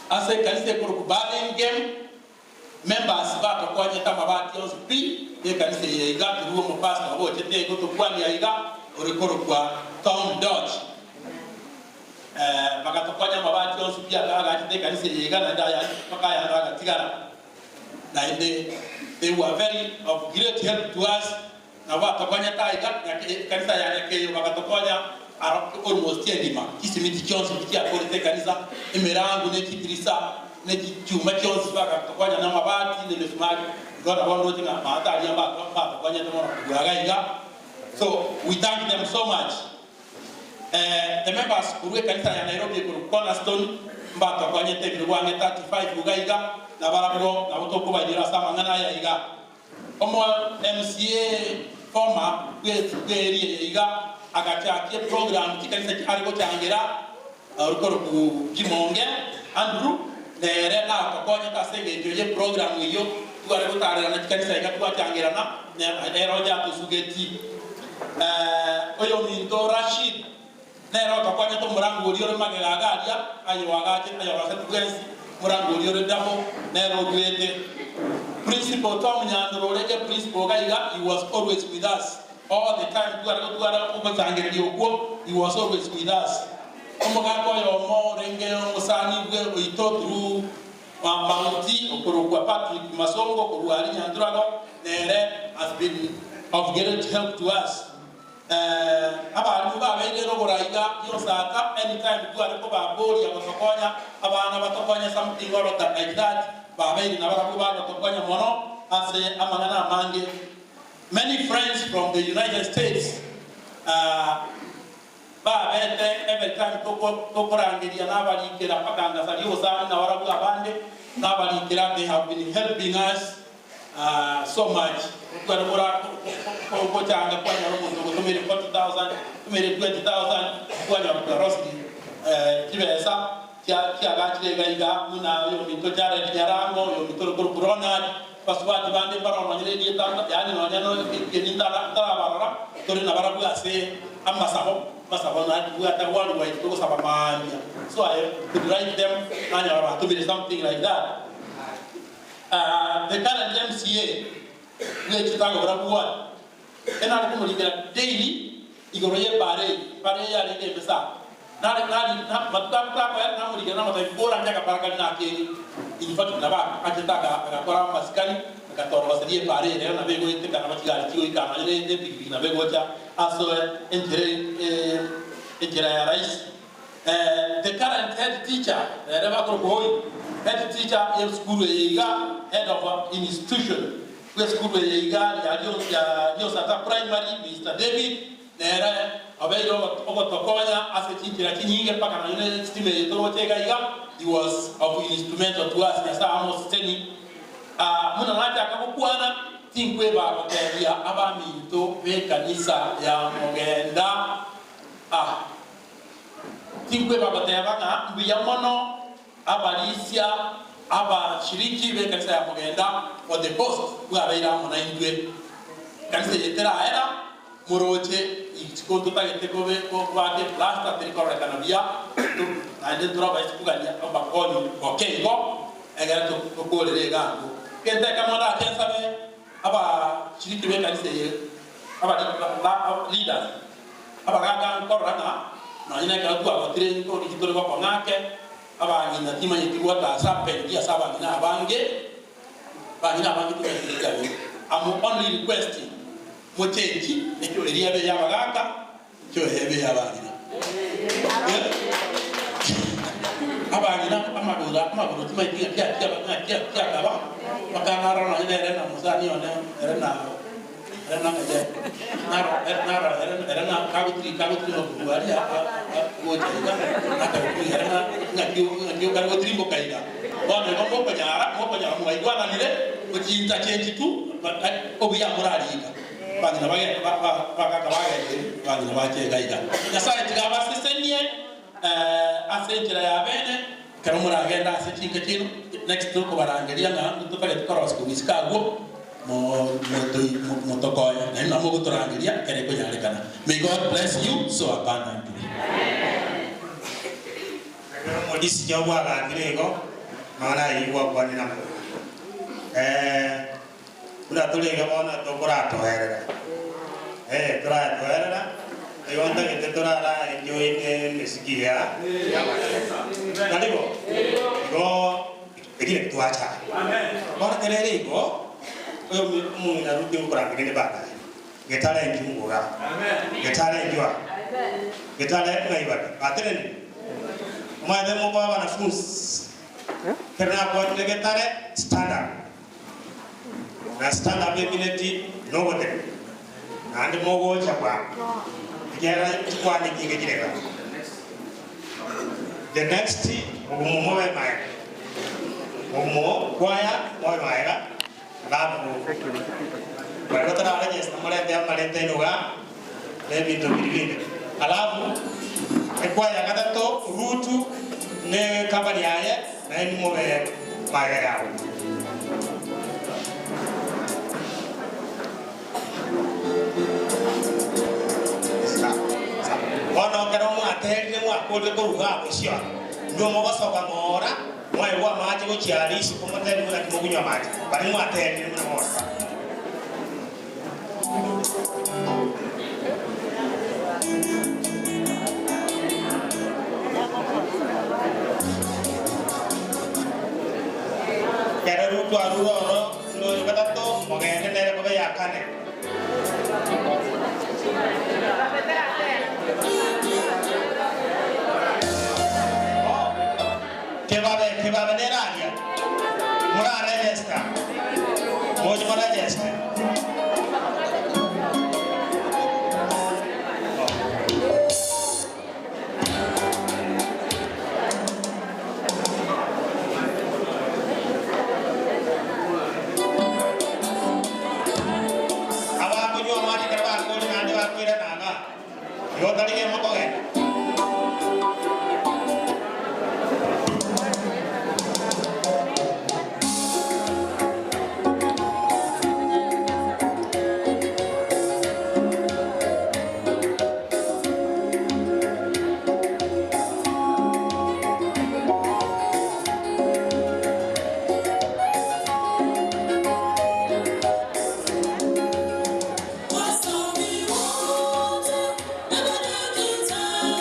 Speaker 19: ase kanisa ko Birmingham members ba kwa nyata mabati OSP kanisa ye iga ruo mo pastor bo chete ko to kwa ni iga orekoro kwa Tom Dodge bakatokanya mabati OSP aga chete kanisa ye iga na ya makaya ndaga tigara na they were very of great help to us na batokanya taiga kanisa ya keyo bakatokanya almost endima kisimiti kyonse kitia kolite kanisa emerangu ne kitrisa ne kichuma kyonse bakatokanya na mabati ne misumari God abondo tinga mata ali batokanya tomono kugaiga. So we thank them so much. The members kuruwe kanisa ya Nairobi kuru Cornerstone batokanya tekirwange 35 kugaiga na barabwo na butoko bagira sama ngana ya iga omo MCA former kweri iga agachakie program kikanisa cyariko cyangera urukoro ku Kimonge Andrew nere na kokonya kasenge joye program iyo tware gutarira na kikanisa iga twacyangira na ero ja tusugeti oyo minto Rashid nero kokonya to murango uriyo magagaria ayo wagaje ayo wasatugesi murango uriyo damo nero gwete principal Tom Nyandoro leke principal gaiga he was always with us all the time twara ubazangere yoko he was always with us omugako yo mo renge musani gwe oito through Mount Okorokwa Patrick Masongo Koruari Nyandoro nere has been of great help to us abantu babeirero boraiga yosaka anytime twari ko babori abakonya abana batokonya something or that like that babeiri na barabu batokonya mono ase amangana mange. Many friends from the United States babete every time tokorangiria nabalikira pakanga saliyo sana na barabu abande nabalikira they have been helping us so much. Kwa changa kwa nyarumu tumiri 40,000 tumiri 20,000 kwa nyarumu roski kibesa kia gachile gaiga muna yo mito jare nyarango yo mito Ronald paswati bande barona nyile dieta yani nonyano keninda tara barara tori na barabu ase masabo na duata worldwide to saba mania. So I could write them and to be something like that. The current MCA we chitanga barabu wa ena ko mulibera daily igoroye pare ya linde besa na matukaka kwa na mulibera na matai bora ndaka paraka na keni in fact na ba atitaka akakora maskani katoro wasiri pare ne na bego ite kana matiga kiyo ikama ne de big na bego cha aso enjera ya rais the current head teacher reba ko boy head teacher in school yiga head of institution we school yiga ya sata primary Mr. David nera abeyo ogotokonya asetinjira kinyinge paka na yule stime to tega yiga he was of instrumental to us ya almost 10 muna lata akakukwana tinkwe ba koteria abaminto be kanisa ya Mogenda tinkwe ba koteria na mbiya mono abalisia abashiriki be kanisa ya Mogenda for the post bwabeira mona indwe kanisa yetera era muroche ikondo tagete kobe ko bate plasta terikora kanabia ande droba iskugania abakoni okengo egera to kolere gango kente kamanda kensabe aba shiriki be kanisa ye aba leaders aba gaga korana na ina ka tu aba tire ko kitore ko ngake aba ngina tima yiti wata sape dia saba ngina abange tu I'm only requesting mo change ekyo eriya be yabagaka kyo hebe yabagina abagina amagura tima yiti kya kaba bakangara na ina na musani ona erena ngaje erena kabutri no buari ko jaga akabutri erena ngakyo kabutri mo kaiga bwana mo panyara mo igwana nile kujinta change tu obiya muraliga bagina bagina bache gaiga yasaya tigaba sesenie asenjira ya bene karamura agenda asetinga kino next to barangeria na tutapale cross ko Chicago mo tokoya na mo gutorangeria kere ko yarekana. May God bless you so abundantly.
Speaker 4: Modisi jawa gangirego mana iwa kwani na una tulega mona to kurato era kurato era ayonda ke torara enjoy ke sikia naligo go egile tuacha bora kelele go oyo mu na ruti kuranga ne baka getala njungura getala njwa getala ngaiba atere mwana mo baba wanafunzi kana kwa getala standard na standard ability no wote and mogo chapa kera kwa ni kinge kireka the next mo mai mo kwaya mo mai labu kwa tara ala jes namale dia malete noga lebi to bilinde alafu kwaya kada to rutu ne kabali aye na ni mo be mai ya ono kero mu atende mu akode ko ruga ko ndo mo basoka mora mo ewa maji ko chiari si ko mate mu na mo kunywa maji bari mu atende mu na mora kero rutu aruro no kata to mo ngene nere ko ya kane que va a venir área murare esta hoje murare esta aba kunyo mati kerba ko ni ande wa kira naga yo tadi ke mo ko
Speaker 20: What's on me water, never looking time.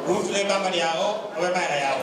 Speaker 4: Gufle kamari yao, owe maera yao.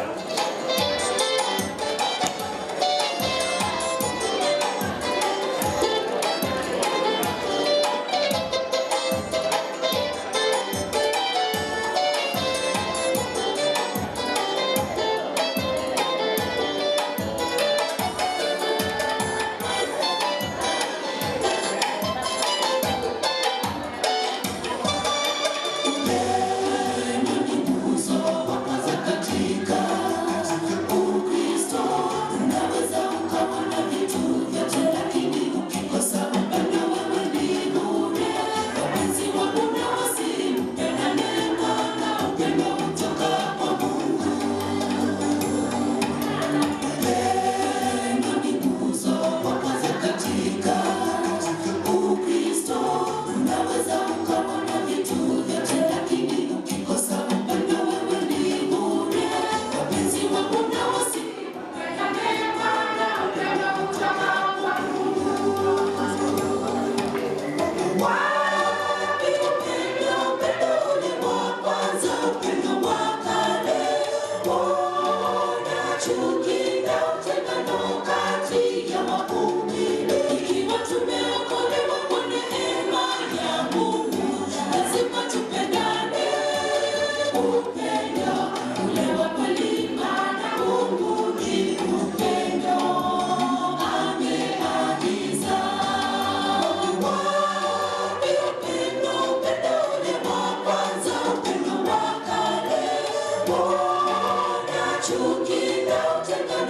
Speaker 20: Chuki na utengano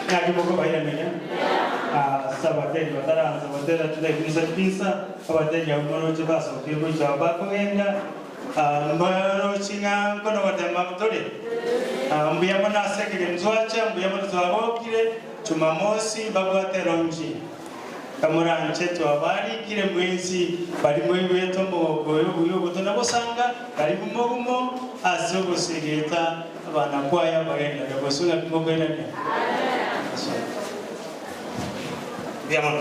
Speaker 17: Nakimoko bayamenya. Sabateri bataranza batera tudekisa pisa abateri yamuno chibasa ukirimo cyabako ngenda mbaro chinga kono batema mutore mbuyamo nasekere mzwacha mbuyamo twabokire Jumamosi babwatera mji kamuranje twabari kire mwenzi bari mwebeto mugoyo buyo gutona bosanga bari bumogumo asobo segeta abana kwaya bagenda gabosula kimogenda ne
Speaker 4: Biamo.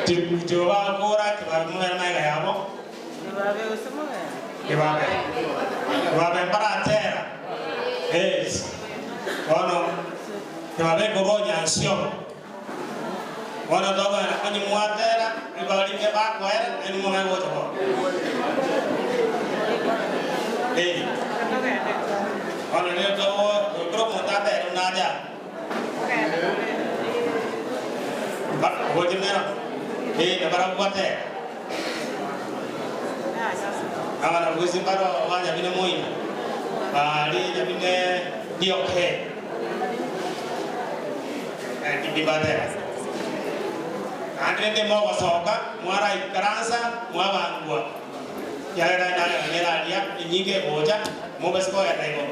Speaker 4: Tiba kora tiba mulai naik yabo. Tiba para terra. Ono tiba koronya siom. Ono doga ani muatera tiba lingke bak waer ani mulai wojo. Ono ni dogo grup mutate naja. Bak wojo nera. Barang buat Awan aku sih baru awalnya bina muin, bali jadi bina diokhe, di badan. Andre te mau wasoka, muarai keransa, muawan buat. Yang ada nela dia ini ke boja, mau besko ya teko.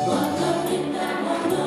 Speaker 20: Wakapinda mono,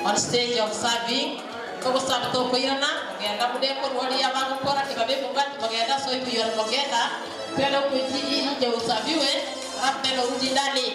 Speaker 13: on stage of serving. Koko sabe to koirana, magenda mude ko wali ya bago pora ke babe mugati magenda so ibu yor magenda. Pero kuji je usabiwe, rapelo uji ndani.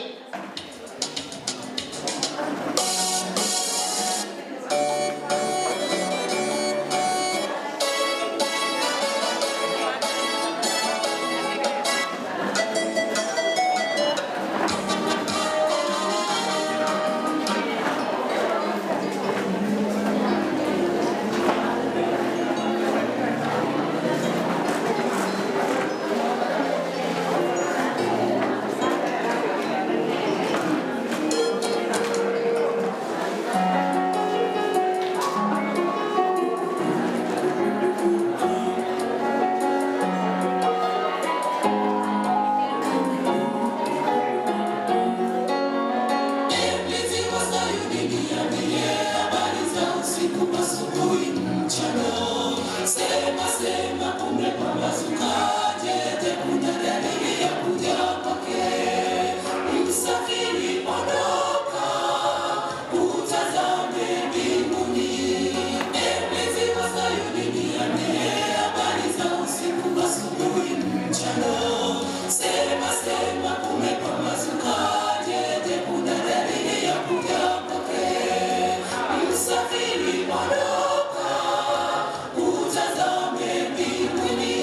Speaker 20: Utazame mbinguni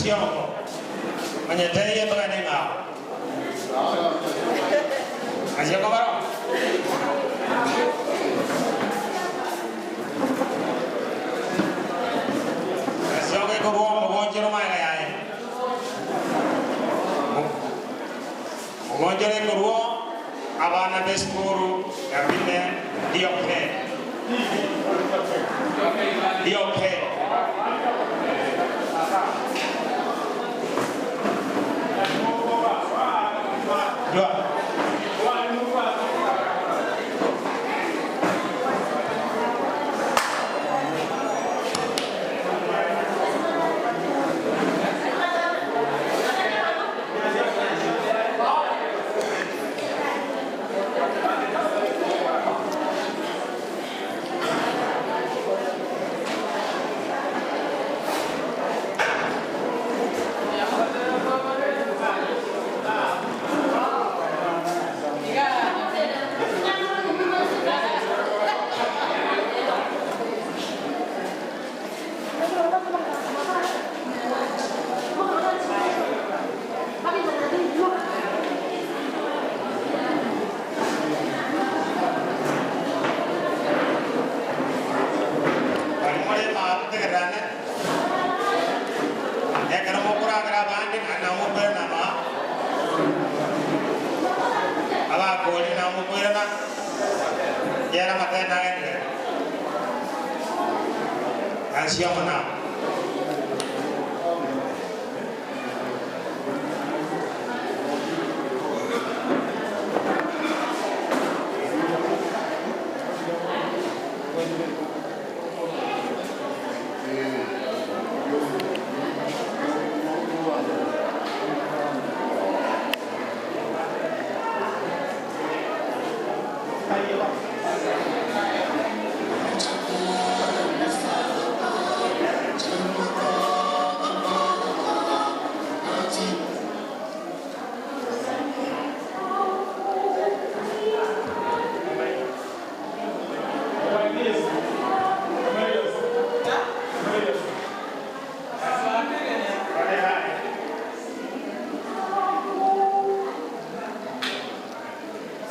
Speaker 4: Siongo. Manyeteye toka nenga. Asia kamaro. Siongo ko mo mai ga yae. Mo ko abana beskuru kabine diope. Diope.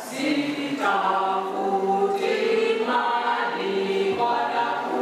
Speaker 20: Sita futi mali pada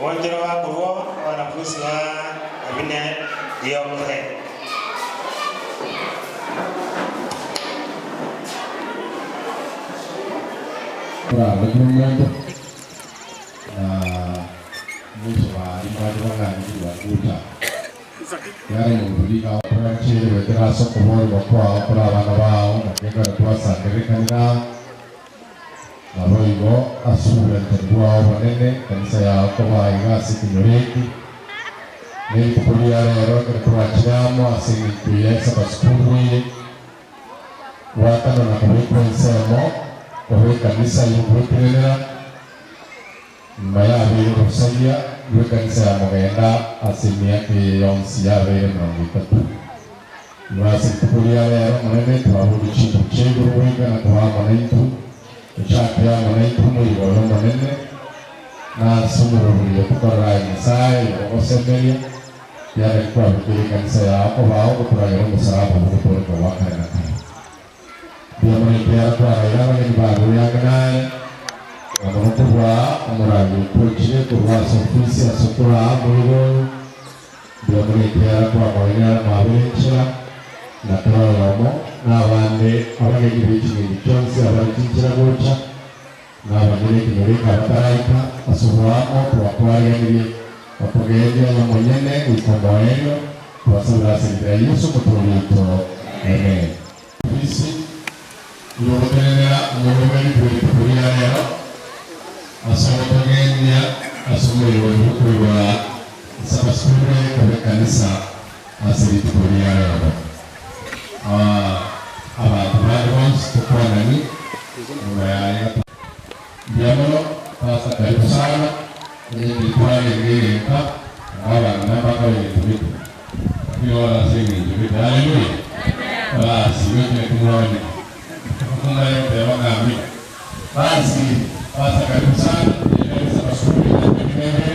Speaker 4: Uwanja wa Kurwa wanafunzi wa Abine Diomre.
Speaker 20: Bravo, Clemente. Mwisho wa limadi wangani wa kuta. Yale mubulika wa pranchiri wetera soko hori wakwa wakura wana wao na kenga tuwasa kerekanina. Naroigo asura ntergua wanene kanisa ya Okoba Igasi Kinyoreki. Nili kupulia lero kwa chamo asingi kuyesa baskuri. Wakano na kuwiko nsemo kwa kanisa yubukelera. Maya vile kusaidia kwa kanisa ya Mogenda asilimia yonsi ya vile mnangitatu. Basi kupulia leo mwenene tuabudu chifu chego wenga na tuwa mwanaitu tuchapia mwanaitu mwili wa mwenene na sumuru ya kukarai Nyasaye wakosemelia yale kwa bikiri kanisa yako wao kuturagira musarabu mukutore kwa wakare na kare dia mwenekea kwa raira wangeni baru yanganaye wanamukuwa umurabi kuchile kurwa sofisi asukura amurigo dia mwenekea kwa mwenea mabirinchira na turaramo n'abandi abageni b'ikigeni cyose abakigira gutya n'abageni kimereka abatarayika basohoramo tubatwarire batugende bamunyene wikomba weno tubasabira sentera Yesu muturito amen bisi yobokenera umubiri kuri rero asobotogenya asomero y'ukuriwa sabasure kwa kanisa asiriti kuri rero abantu bari bose tukwanani umayaya ndiamano pasa karibu sana nilikuwa nilireka abana n'abagabo y'ibintu biora zingi y'ibintu haleluya basi wewe kumwona kumwona ndio ngami basi pasa karibu sana nilikuwa sabasuri na mbele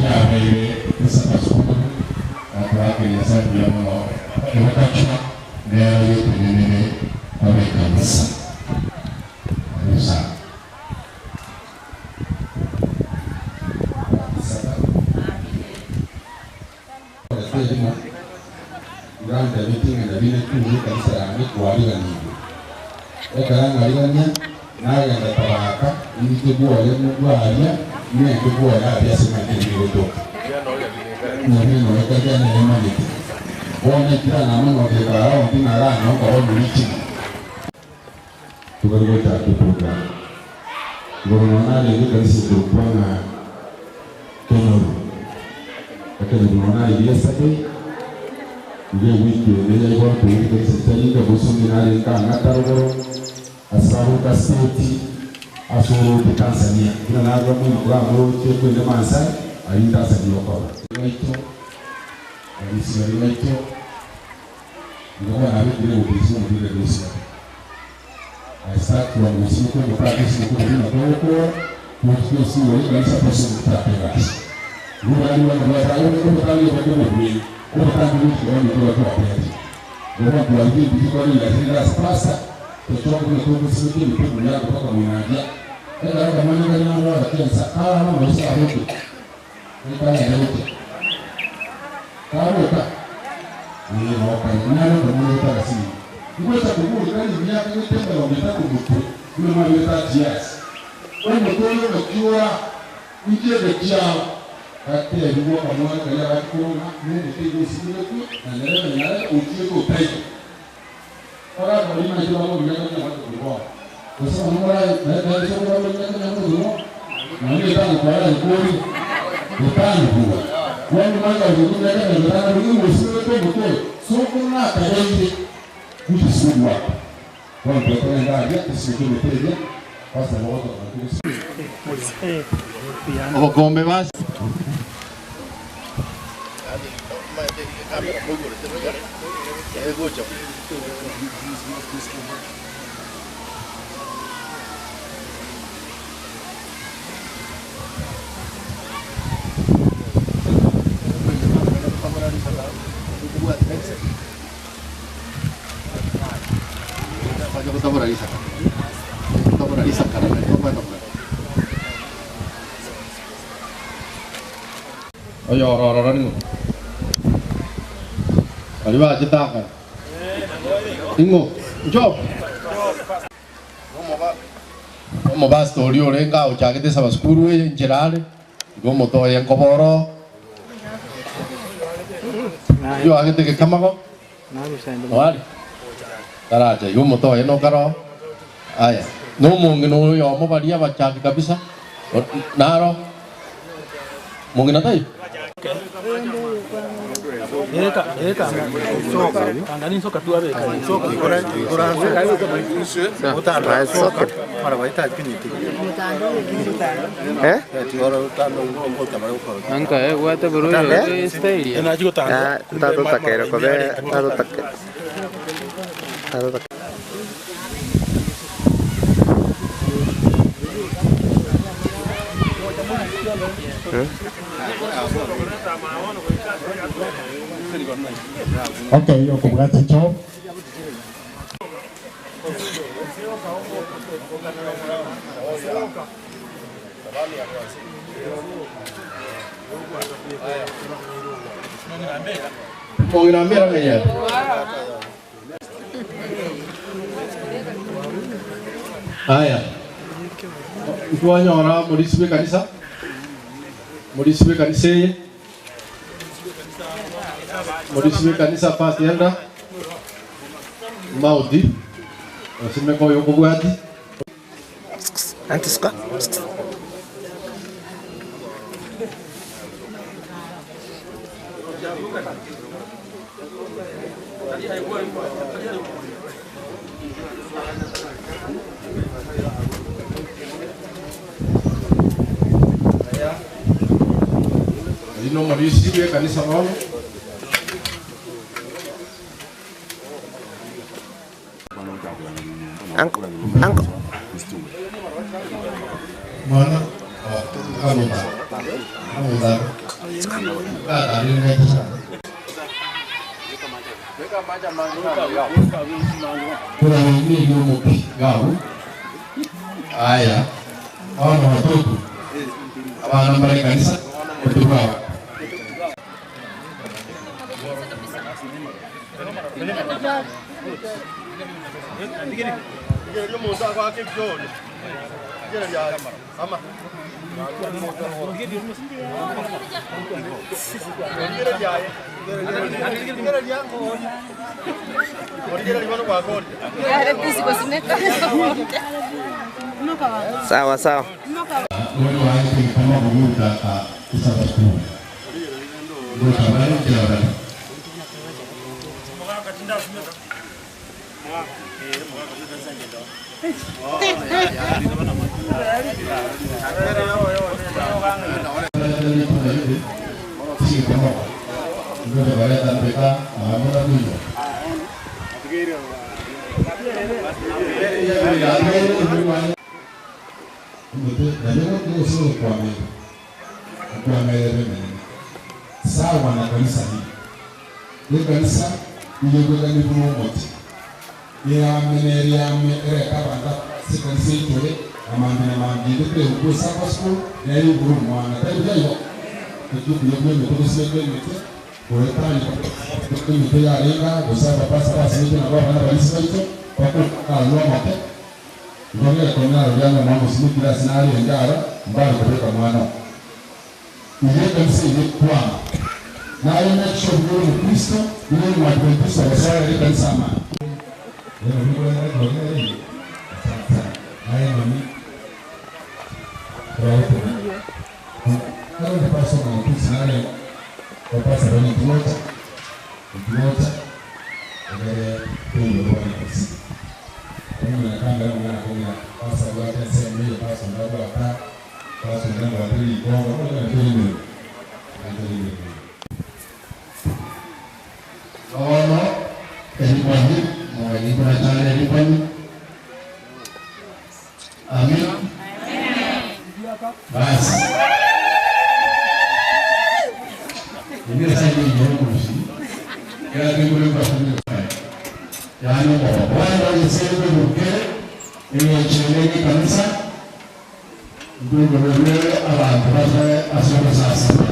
Speaker 20: na mbele sabasuri Akwake ya sabi ya mwa Wakachwa Nea yote nene Awe kanisa Kanisa Wakajima Nganda meeting na vile kuni kanisa ya amiku waliga niyo Eka langa waliganya Naya nga tabaka Ini kebua ya mungu alia Ini kebua ya abia semangini mirotoka Nino wakaja na imani. Bwana kila na mama wakikao mpina la na kwa walichi. Tukaribia program. Gomona ile kanisa tukwana Kenoru. Lakini gomona ile yesterday ile wiki ile ilikuwa tuiki kanisa tayika busumi na ile kanga taroro asaruka state asoro de Tanzania. Kuna na romu kwa roho chepo ile mansa alinda sadio kwa. Naito alisiari naito ngoma na vile ubisimu vile dosia I start from the simple to practice the good na kwa si wewe kanisa pesa mtapeleka ngoma ni watu wa raio kwa tali kwa mimi kwa tali kwa kwa pesa ngoma kwa hiyo ndiko ile lazima spasa kutoka kwa simple ni kwa mlango kwa mwanajia ndio kama mwana kana wa kanisa na maisha yote ni kwa yote Kamuka ni wakanyana kwa mwenye kasi. Ngoja kumuri kani miaka yote ndio wametaka kumtu. Yule mwana wetu jias. Wewe mtoto unajua nje de jao. Kati ya duo kwa mwana kaya watu ni ndio sisi tu na leo ni yale ujue kwa taifa. Ora kwa nini ndio wao miaka ya watu kwa. Kwa sababu mwana na sio kwa miaka ya watu kwa. Na ndio tangu kwa yale kuri. Utani huwa. Wani manga uzungumza kama nataka mwingine usiwe kwa mtoto. Soko na kaende kujisugua. Kwa mtoto ndio kisicho mteja. Pasa moto na
Speaker 7: Okombe basi. Oyo ora ni. Aliwa jitaka. Ingo, job. Mo ba story orenga o chagete sa baskuru e gerale. Gomo to yan koboro. Yo agete ke kamago. Wali. Taraja, yo mo to eno karo. Aya. No mungkin no yo mo badia baca kabisa. Naro. Mungkin ada
Speaker 21: soke. Eka. Soka. Angani soka tu abe. Soka. Utara soka. Para baita piniti.
Speaker 22: Anka guate buru stay.
Speaker 21: Ena chico tan.
Speaker 22: Tato takero kobe tato tak. Tato tak.
Speaker 20: Okay, yo kumbuka cho.
Speaker 2: Pongira mera ngaya. Aya. Tuanya orang modisibe kanisa. Modisibe kanisa ye. Modisibe kanisa past yenda. Maudi. Asime ko yoko buati.
Speaker 22: Antiska.
Speaker 2: Ino modisibe kanisa wao.
Speaker 22: Angko.
Speaker 20: Mana? Kamu tak? Ada yang itu. Kurang ini ilmu gaul. Ayah, orang itu, apa mereka ini berdua.
Speaker 22: Sawa.
Speaker 20: Wewe wapi kama muda kusabatu. Ndio kama ndio. Sawa na kanisa hili. Kanisa ndio ni promote. Ya menere kabanda sekansi tole amambina mambide pe uko saba school na yi buru mwana tayi yayo. Tuju biyo biyo to sebe mete. Kwa tani to mete ya renga usaba pasa sebe na baba na balisa ito kwa kwa alwa mate. Ngoja kona rujana mambo simu kila scenario ngara mbali kwa mwana. Ile kanisa ni kwa na ina chogo ni Kristo ni mwadventista wa sala ile kanisa ma. Amin. Basi. Ini saya ingin mengurusi. Ya, ini boleh berfungsi. Ya, ini orang yang saya berukir ini cewek kanisa. Itu berbeda alam bahasa asal-asal.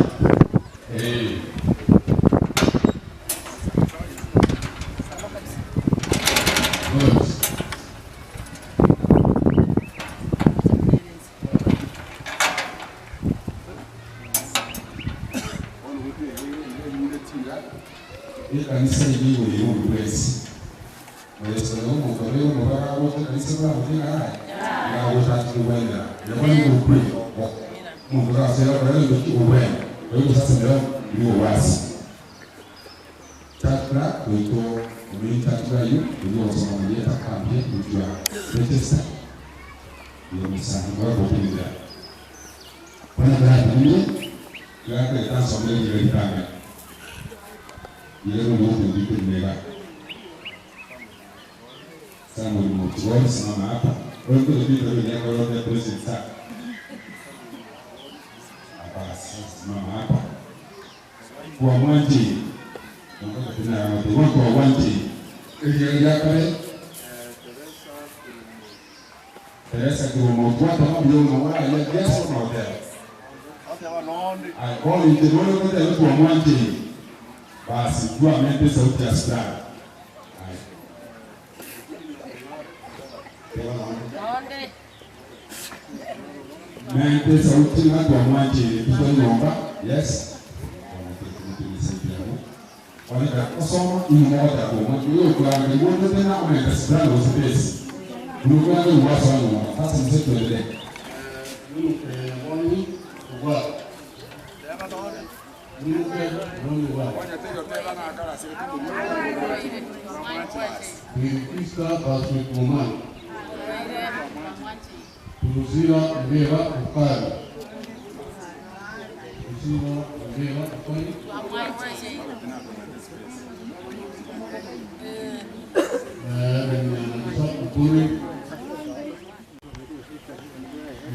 Speaker 20: Kanisa hili ni uwezi. Yesu Mungu kwa leo mbona wote kanisa la mjina haya. Na wote tuwenda. Ya kwani ukweli. Mungu anasema kwa leo ni ukweli. Kwa hiyo sasa leo
Speaker 16: Rio wasi. Chakra kuito umini chakra yu yu osama mjeta kambye kujua Manchester. Yu msani kwa kupinga. Wana dhati mwenye kaka itanso mwenye jirikanga. Yero mwote ndiku nimega. Sana mwenye mwote sana hapa. Wento libita wile yako yote president sa. Hapa sana hapa. Kwa mwanji kwa wanti iliyakale Teresa kumokuwa kama mlongo wala ya Yesu na hotel. Ai all in the world kwa hiyo kwa mwanti basi kwa mente sauti ya star. Ai. Mente sauti na kwa mwanti tunaomba yes. Wanaenda kusoma mmoja kwa mmoja kwa ndio tena unaenda sana space. Ndio wale wasoma sasa mseto ile. Wani kwa. Krista basi kumani. Tuzira mbeva ukali. Tuzira mbeva ukali.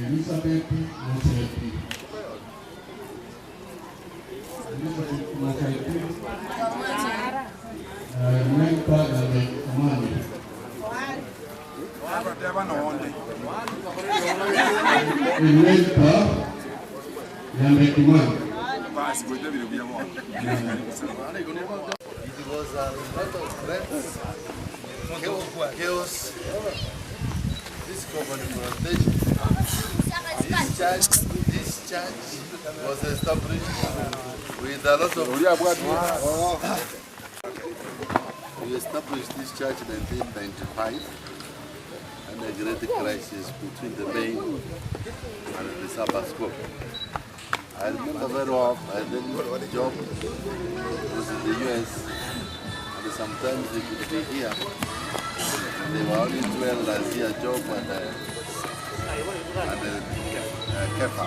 Speaker 16: Elizabeth Mosepi. Elizabeth Mosepi. Menta ya Amani. Menta ya Mekimani.
Speaker 11: It was a lot of threats, chaos, this confrontation. This church was established with a lot of... We established this church in 1995 and a great crisis between the main and the Sabbath school. I remember very well, I then job was in the US, and sometimes they could be here. They were only 12 last year, job and Kefa.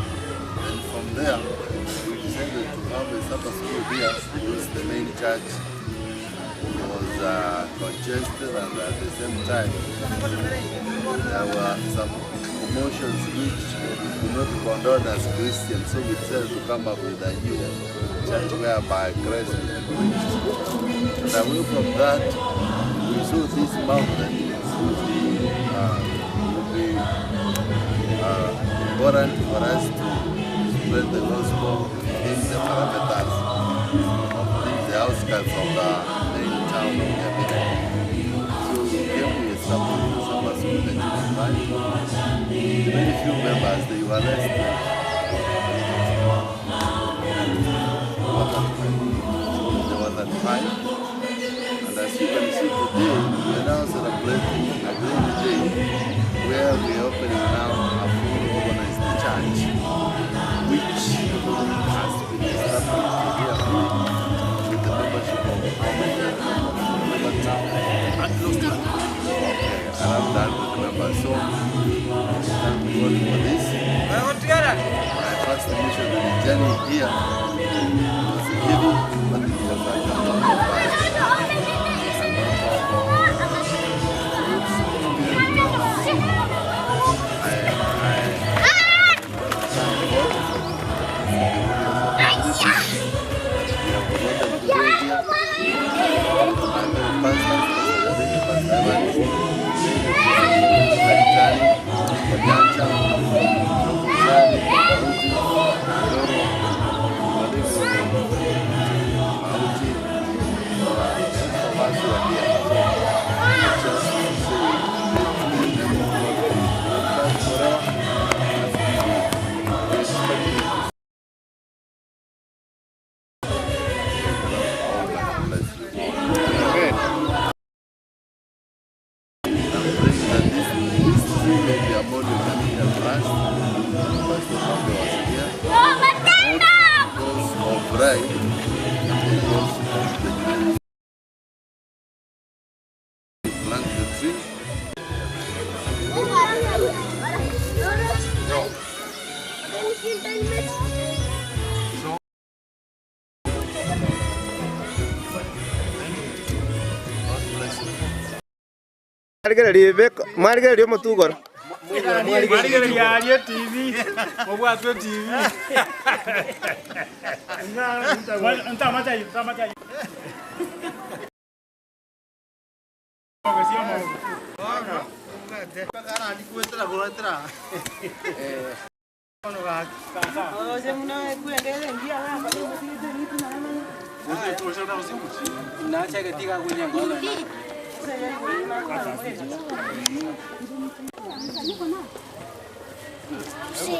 Speaker 11: And from there, we decided to have a Sabbath school here because the main church was congested, and at the same time, there were some promotions which do not condone as Christians, so we decided to come up with a new church whereby Christ will be preached. And away from that, we saw this mountain would be important for us to spread the gospel in the parameters of the outskirts of the main town of Yabine. So we came with some Sabbath school in 1995. Very few members, they were less than more than 5. And as you can see today, we are now celebrating a great day where we are opening now a full organized church, which has been established here with the membership of how many around 100 members. So thank God for this. Rai. Plant the tree.
Speaker 22: Margarita Matugor.
Speaker 21: Margarita TV. Mobile TV. Entah macam.
Speaker 5: Sí.